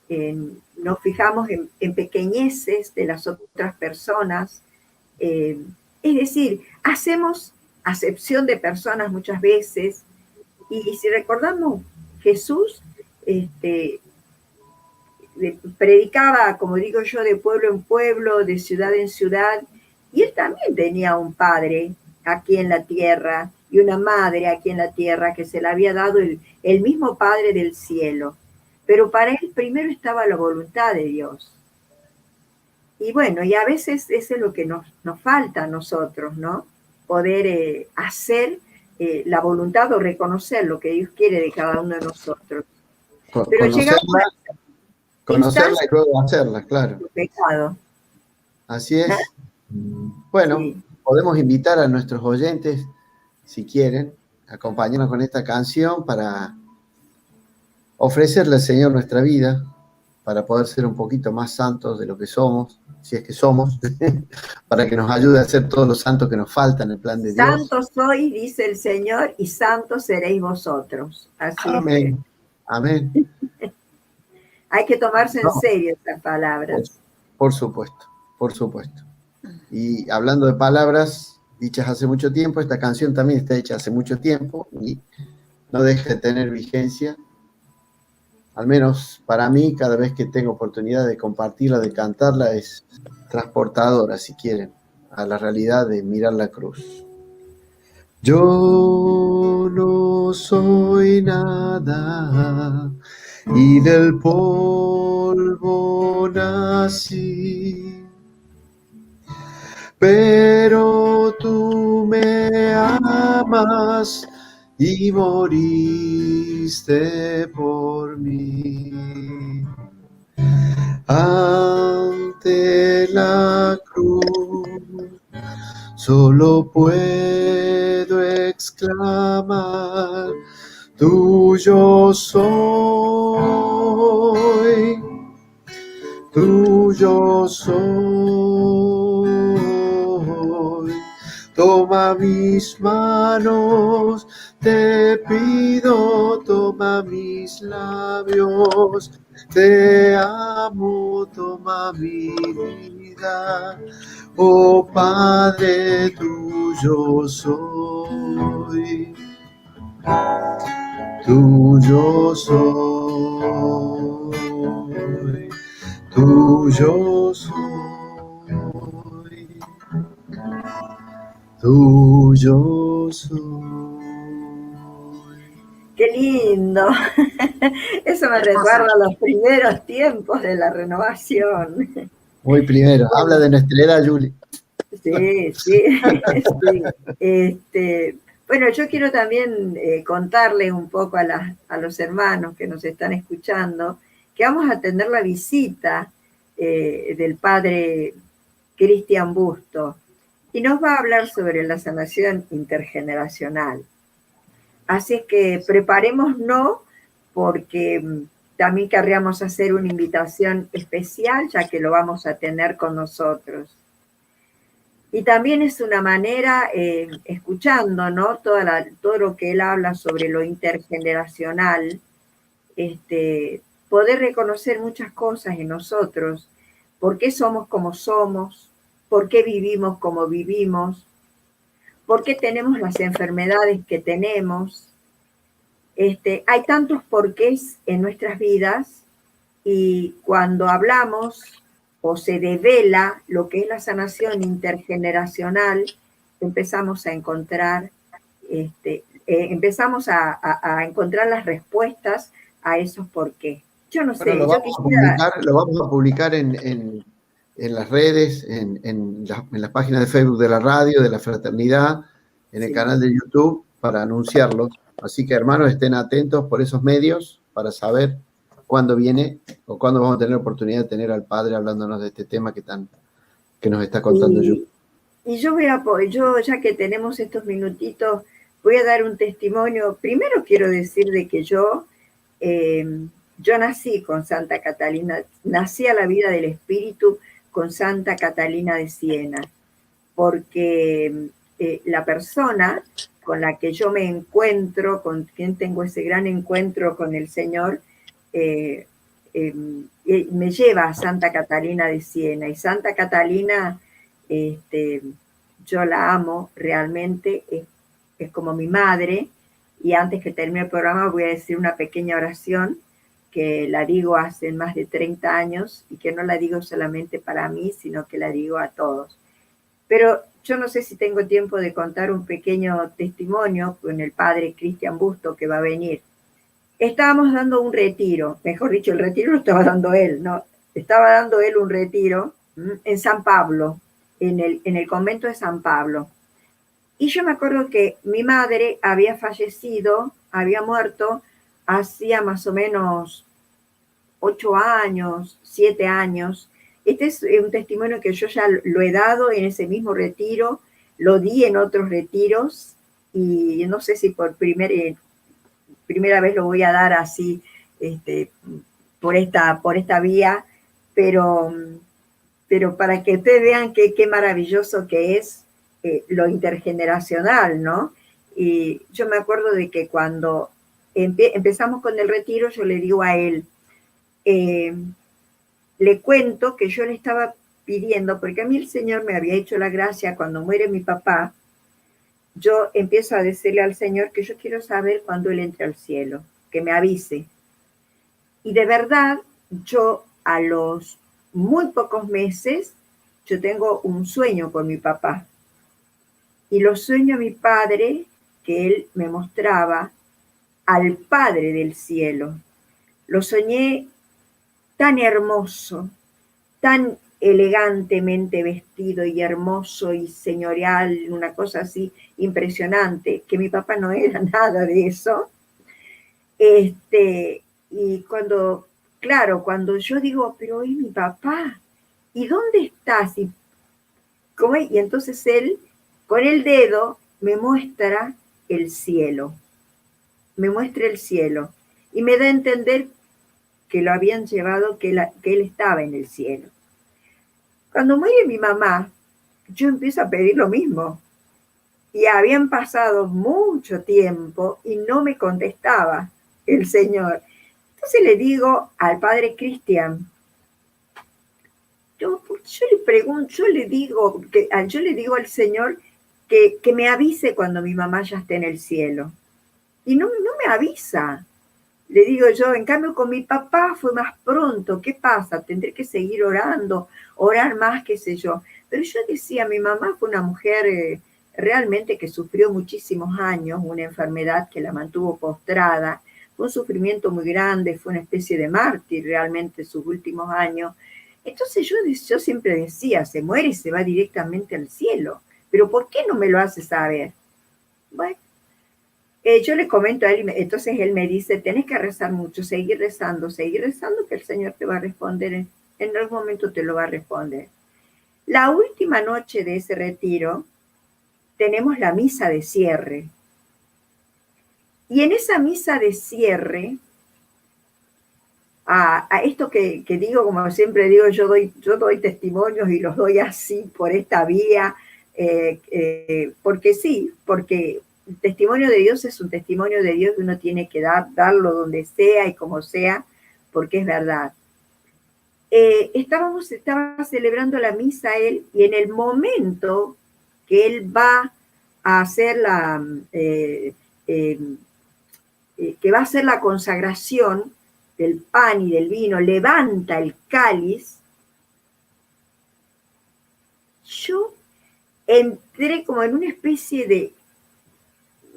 Nos fijamos en pequeñeces de las otras personas. Es decir, hacemos acepción de personas muchas veces. Y si recordamos, Jesús predicaba, como digo yo, de pueblo en pueblo, de ciudad en ciudad, y él también tenía un padre aquí en la tierra y una madre aquí en la tierra que se le había dado el mismo Padre del cielo. Pero para él primero estaba la voluntad de Dios. Y bueno, y a veces eso es lo que nos falta a nosotros, ¿no? Poder hacer la voluntad o reconocer lo que Dios quiere de cada uno de nosotros. Pero llegamos a conocerla y luego hacerla, claro. Pecado. Así es. Bueno, sí. Podemos invitar a nuestros oyentes, si quieren, a acompañarnos con esta canción para ofrecerle al Señor nuestra vida, para poder ser un poquito más santos de lo que somos, si es que somos, para que nos ayude a ser todos los santos que nos faltan en el plan de Dios. Santos sois, dice el Señor, y santos seréis vosotros. Así amén, es que... amén. Hay que tomarse en serio estas palabras. Por supuesto, por supuesto. Y hablando de palabras dichas hace mucho tiempo, esta canción también está hecha hace mucho tiempo y no deja de tener vigencia. Al menos para mí, cada vez que tengo oportunidad de compartirla, de cantarla, es transportadora, si quieren, a la realidad de mirar la cruz. Yo no soy nada y del polvo nací, pero tú me amas y moriste por mí. Ante la cruz solo puedo exclamar: tuyo soy, tuyo soy. Toma mis manos, te pido, toma mis labios, te amo, toma mi vida. Oh Padre, tuyo soy, tuyo soy, tuyo soy. Tuyo soy. ¡Qué lindo! Eso me recuerda a los primeros tiempos de la renovación. Muy primero. Habla de nuestra era, Juli. Sí, sí. Sí. Bueno, yo quiero también contarles un poco a los hermanos que nos están escuchando que vamos a tener la visita del padre Cristian Busto. Y nos va a hablar sobre la sanación intergeneracional. Así es que preparémonos porque también querríamos hacer una invitación especial, ya que lo vamos a tener con nosotros. Y también es una manera, escuchando, ¿no? Todo lo que él habla sobre lo intergeneracional, poder reconocer muchas cosas en nosotros, por qué somos como somos, por qué vivimos como vivimos, por qué tenemos las enfermedades que tenemos. Hay tantos porqués en nuestras vidas y cuando hablamos o se devela lo que es la sanación intergeneracional, empezamos a encontrar, empezamos a encontrar las respuestas a esos porqués. Yo no sé, lo vamos a publicar en las redes, en las páginas de Facebook de la radio, de la fraternidad, en el canal de YouTube, para anunciarlos. Así que, hermanos, estén atentos por esos medios para saber cuándo viene o cuándo vamos a tener la oportunidad de tener al Padre hablándonos de este tema que nos está contando Juli. Y yo ya que tenemos estos minutitos, voy a dar un testimonio. Primero quiero decir de que yo nací con Santa Catalina, nací a la vida del Espíritu con Santa Catalina de Siena, porque la persona con la que yo me encuentro, con quien tengo ese gran encuentro con el Señor, me lleva a Santa Catalina de Siena. Y Santa Catalina, yo la amo realmente, es como mi madre. Y antes que termine el programa voy a decir una pequeña oración que la digo hace más de 30 años y que no la digo solamente para mí, sino que la digo a todos. Pero yo no sé si tengo tiempo de contar un pequeño testimonio con el padre Cristian Busto que va a venir. Estábamos dando un retiro, mejor dicho, el retiro lo estaba dando él, ¿no? Estaba dando él un retiro en San Pablo, en el convento de San Pablo. Y yo me acuerdo que mi madre había fallecido, había muerto hacía más o menos 8 años, 7 años. Este es un testimonio que yo ya lo he dado en ese mismo retiro, lo di en otros retiros y no sé si por primera vez lo voy a dar así por esta vía, pero para que ustedes vean qué maravilloso que es lo intergeneracional, ¿no? Y yo me acuerdo de que cuando empezamos con el retiro, yo le digo a él, le cuento que yo le estaba pidiendo, porque a mí el Señor me había hecho la gracia cuando muere mi papá, yo empiezo a decirle al Señor que yo quiero saber cuándo Él entre al cielo, que me avise. Y de verdad, yo a los muy pocos meses, yo tengo un sueño con mi papá. Y lo sueño a mi padre, que él me mostraba al Padre del cielo. Lo soñé tan hermoso, tan elegantemente vestido y hermoso y señorial, una cosa así impresionante, que mi papá no era nada de eso. Y cuando yo digo, pero ¿y mi papá? ¿Y dónde estás? Y entonces él, con el dedo, me muestra el cielo. Me muestra el cielo. Y me da a entender que lo habían llevado, que él estaba en el cielo. Cuando muere mi mamá, yo empiezo a pedir lo mismo. Y habían pasado mucho tiempo y no me contestaba el Señor. Entonces le digo al padre Cristian, yo le digo al Señor que me avise cuando mi mamá ya esté en el cielo. Y no me avisa. Le digo yo, en cambio con mi papá fue más pronto. ¿Qué pasa? Tendré que seguir orando, orar más, qué sé yo. Pero yo decía, mi mamá fue una mujer realmente que sufrió muchísimos años, una enfermedad que la mantuvo postrada. Fue un sufrimiento muy grande, fue una especie de mártir realmente sus últimos años. Entonces yo siempre decía, se muere y se va directamente al cielo. Pero ¿por qué no me lo hace saber? Bueno, yo le comento a él, entonces él me dice, tenés que rezar mucho, seguir rezando, que el Señor te va a responder, en algún momento te lo va a responder. La última noche de ese retiro tenemos la misa de cierre. Y en esa misa de cierre, a esto que digo, como siempre digo, yo doy testimonios y los doy así por esta vía, porque sí, porque el testimonio de Dios es un testimonio de Dios que uno tiene que darlo donde sea y como sea, porque es verdad. Estaba celebrando la misa él, y en el momento que él va a hacer que va a hacer la consagración del pan y del vino, levanta el cáliz, yo entré como en una especie de,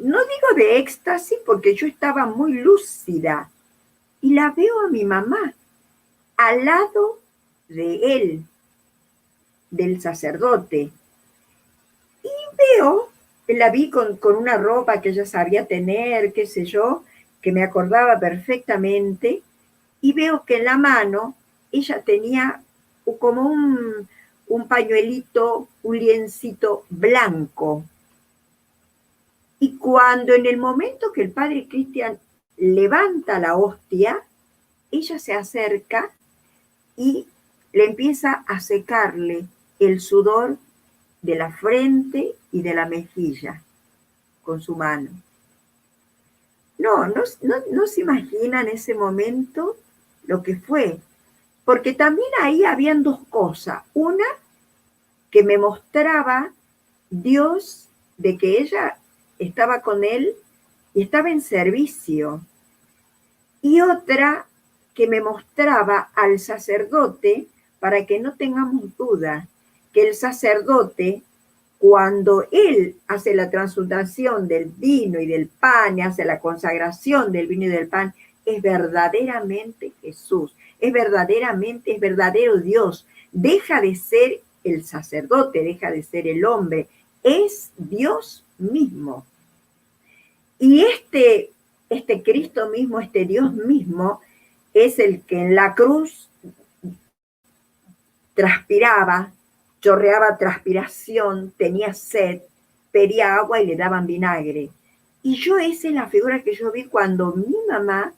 no digo de éxtasis, porque yo estaba muy lúcida, y la veo a mi mamá al lado de él, del sacerdote, y la vi con una ropa que ella sabía tener, qué sé yo, que me acordaba perfectamente, y veo que en la mano ella tenía como un pañuelito, un liencito blanco. Y cuando en el momento que el padre Cristian levanta la hostia, ella se acerca y le empieza a secarle el sudor de la frente y de la mejilla con su mano. No se imaginan ese momento lo que fue, porque también ahí habían dos cosas. Una, que me mostraba Dios de que ella estaba con él y estaba en servicio. Y otra, que me mostraba al sacerdote para que no tengamos duda que el sacerdote, cuando él hace la transmutación del vino y del pan, y hace la consagración del vino y del pan, es verdaderamente Jesús, es verdadero Dios. Deja de ser el sacerdote, deja de ser el hombre, es Dios mismo. Y este Cristo mismo, este Dios mismo, es el que en la cruz transpiraba, chorreaba transpiración, tenía sed, pedía agua y le daban vinagre. Y esa es la figura que yo vi cuando mi mamá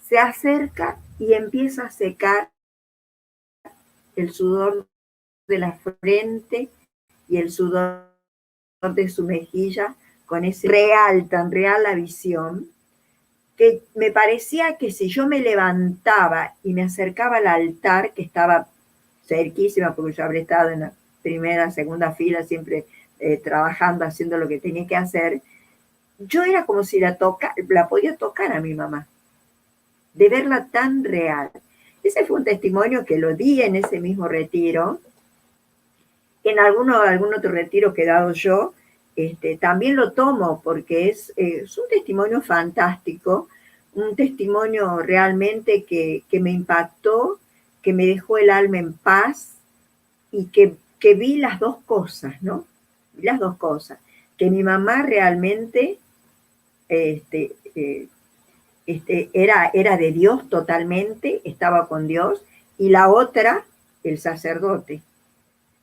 se acerca y empieza a secar el sudor de la frente y el sudor de su mejilla, con ese tan real la visión, que me parecía que si yo me levantaba y me acercaba al altar, que estaba cerquísima, porque yo habría estado en la primera, segunda fila, siempre trabajando, haciendo lo que tenía que hacer, yo era como si la podía tocar a mi mamá, de verla tan real. Ese fue un testimonio que lo di en ese mismo retiro. En algún otro retiro que he dado yo, también lo tomo porque es un testimonio fantástico, un testimonio realmente que me impactó, que me dejó el alma en paz y que vi las dos cosas, ¿no? Las dos cosas. Que mi mamá realmente era de Dios totalmente, estaba con Dios, y la otra, el sacerdote,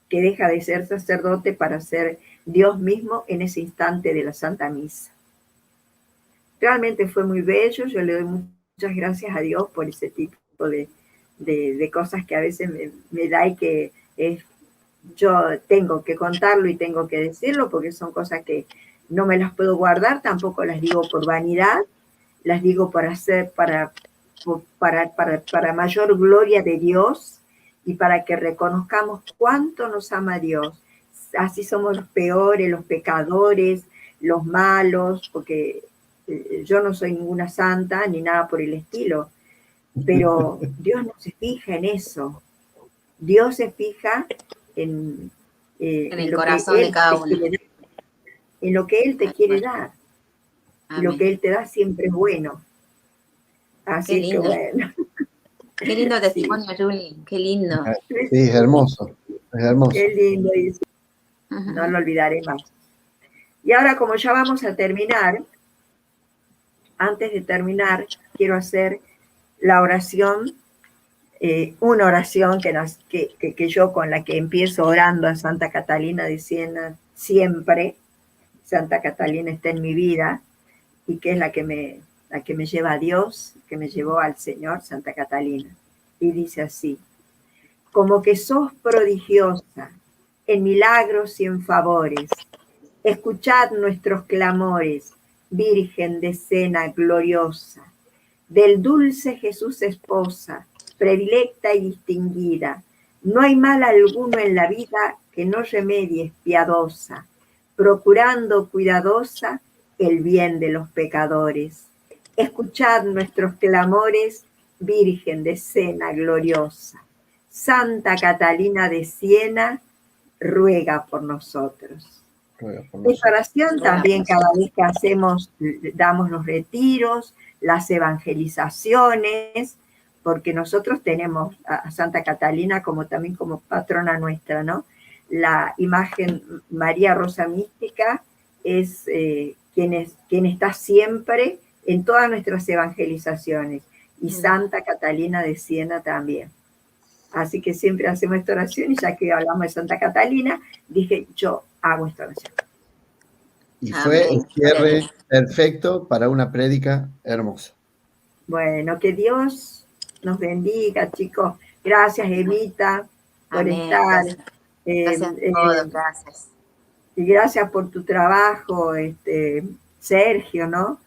que deja de ser sacerdote para ser Dios mismo en ese instante de la Santa Misa. Realmente fue muy bello, yo le doy muchas gracias a Dios por ese tipo de cosas que a veces me da y que yo tengo que contarlo y tengo que decirlo, porque son cosas que no me las puedo guardar, tampoco las digo por vanidad, las digo para mayor gloria de Dios, y para que reconozcamos cuánto nos ama Dios. Así somos los peores, los pecadores, los malos, porque yo no soy ninguna santa ni nada por el estilo, pero Dios no se fija en eso. Dios se fija en el corazón de cada uno. En lo que Él te quiere dar. Y lo que Él te da siempre es bueno. Así que bueno. Qué lindo testimonio, sí. Juli, qué lindo. Sí, es hermoso, es hermoso. Qué lindo, dice. No lo olvidaré más. Y ahora, como ya vamos a terminar, antes de terminar, quiero hacer la oración, una oración que yo con la que empiezo orando a Santa Catalina de Siena siempre. Santa Catalina está en mi vida y que es la que me lleva a Dios, que me llevó al Señor, Santa Catalina. Y dice así: como que sos prodigiosa en milagros y en favores, escuchad nuestros clamores, Virgen de Siena gloriosa, del dulce Jesús esposa, predilecta y distinguida. No hay mal alguno en la vida que no remedies piadosa, procurando cuidadosa el bien de los pecadores. Escuchad nuestros clamores, Virgen de Siena gloriosa. Santa Catalina de Siena, ruega por nosotros. Esta oración también cada vez que damos los retiros, las evangelizaciones, porque nosotros tenemos a Santa Catalina también como patrona nuestra, ¿no? La imagen María Rosa Mística es quien está siempre en todas nuestras evangelizaciones, y Santa Catalina de Siena también. Así que siempre hacemos esta oración, y ya que hablamos de Santa Catalina, dije, yo hago esta oración. Y fue el cierre perfecto para una prédica hermosa. Bueno, que Dios nos bendiga, chicos. Gracias, Evita, por estar. Gracias a todos, gracias. Y gracias por tu trabajo, Sergio, ¿no?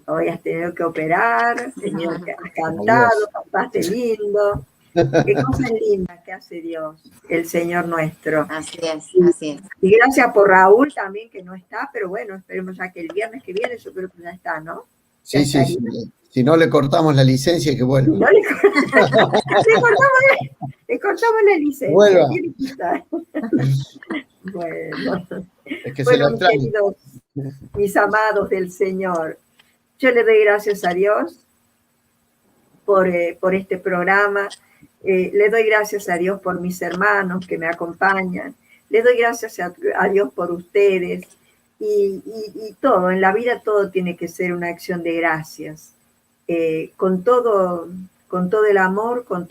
Hoy has tenido que operar, has cantado, cantaste lindo. Qué cosas lindas que hace Dios, el Señor nuestro. Así es, así es. Y gracias por Raúl también, que no está, pero bueno, esperemos ya que el viernes que viene, yo creo que ya está, ¿no? Sí, sí, sí. Si no le cortamos la licencia, que vuelva. No le cortamos la licencia. Vuelva. Tiene que estar. Bueno, Es que se lo mis extraña. queridos, mis amados del Señor, yo le doy gracias a Dios por este programa. Le doy gracias a Dios por mis hermanos que me acompañan. Le doy gracias a Dios por ustedes. Y todo, en la vida todo tiene que ser una acción de gracias. Con todo el amor, con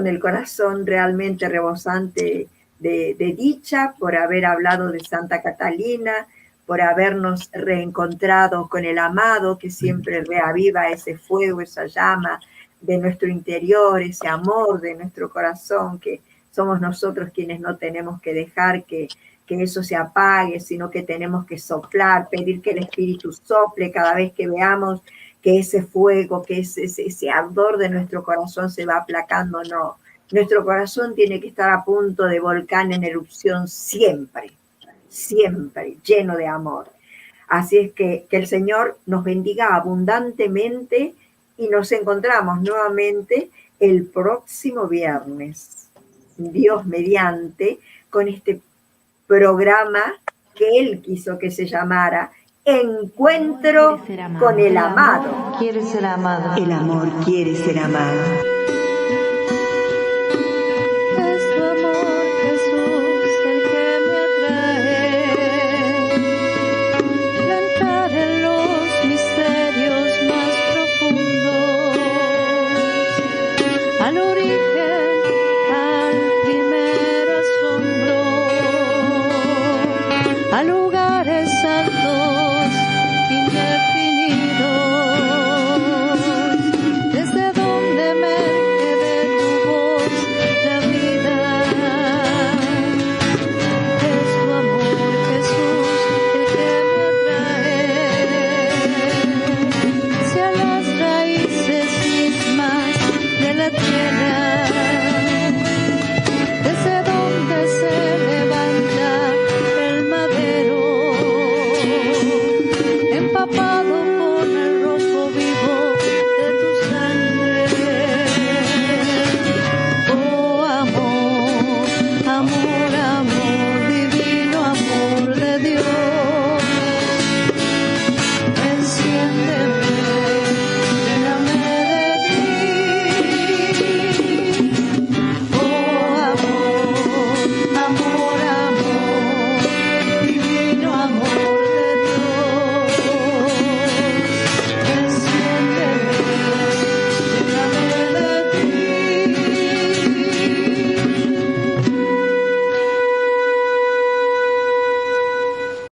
el corazón realmente rebosante de dicha por haber hablado de Santa Catalina, por habernos reencontrado con el amado que siempre reaviva ese fuego, esa llama de nuestro interior, ese amor de nuestro corazón, que somos nosotros quienes no tenemos que dejar que eso se apague, sino que tenemos que soplar, pedir que el Espíritu sople cada vez que veamos que ese fuego, que ese ardor de nuestro corazón se va aplacando. No, nuestro corazón tiene que estar a punto de volcán en erupción siempre, siempre, lleno de amor. Así es que el Señor nos bendiga abundantemente y nos encontramos nuevamente el próximo viernes, Dios mediante, con este programa que Él quiso que se llamara Encuentro con el amado. Quiere ser amado. El amor quiere ser amado.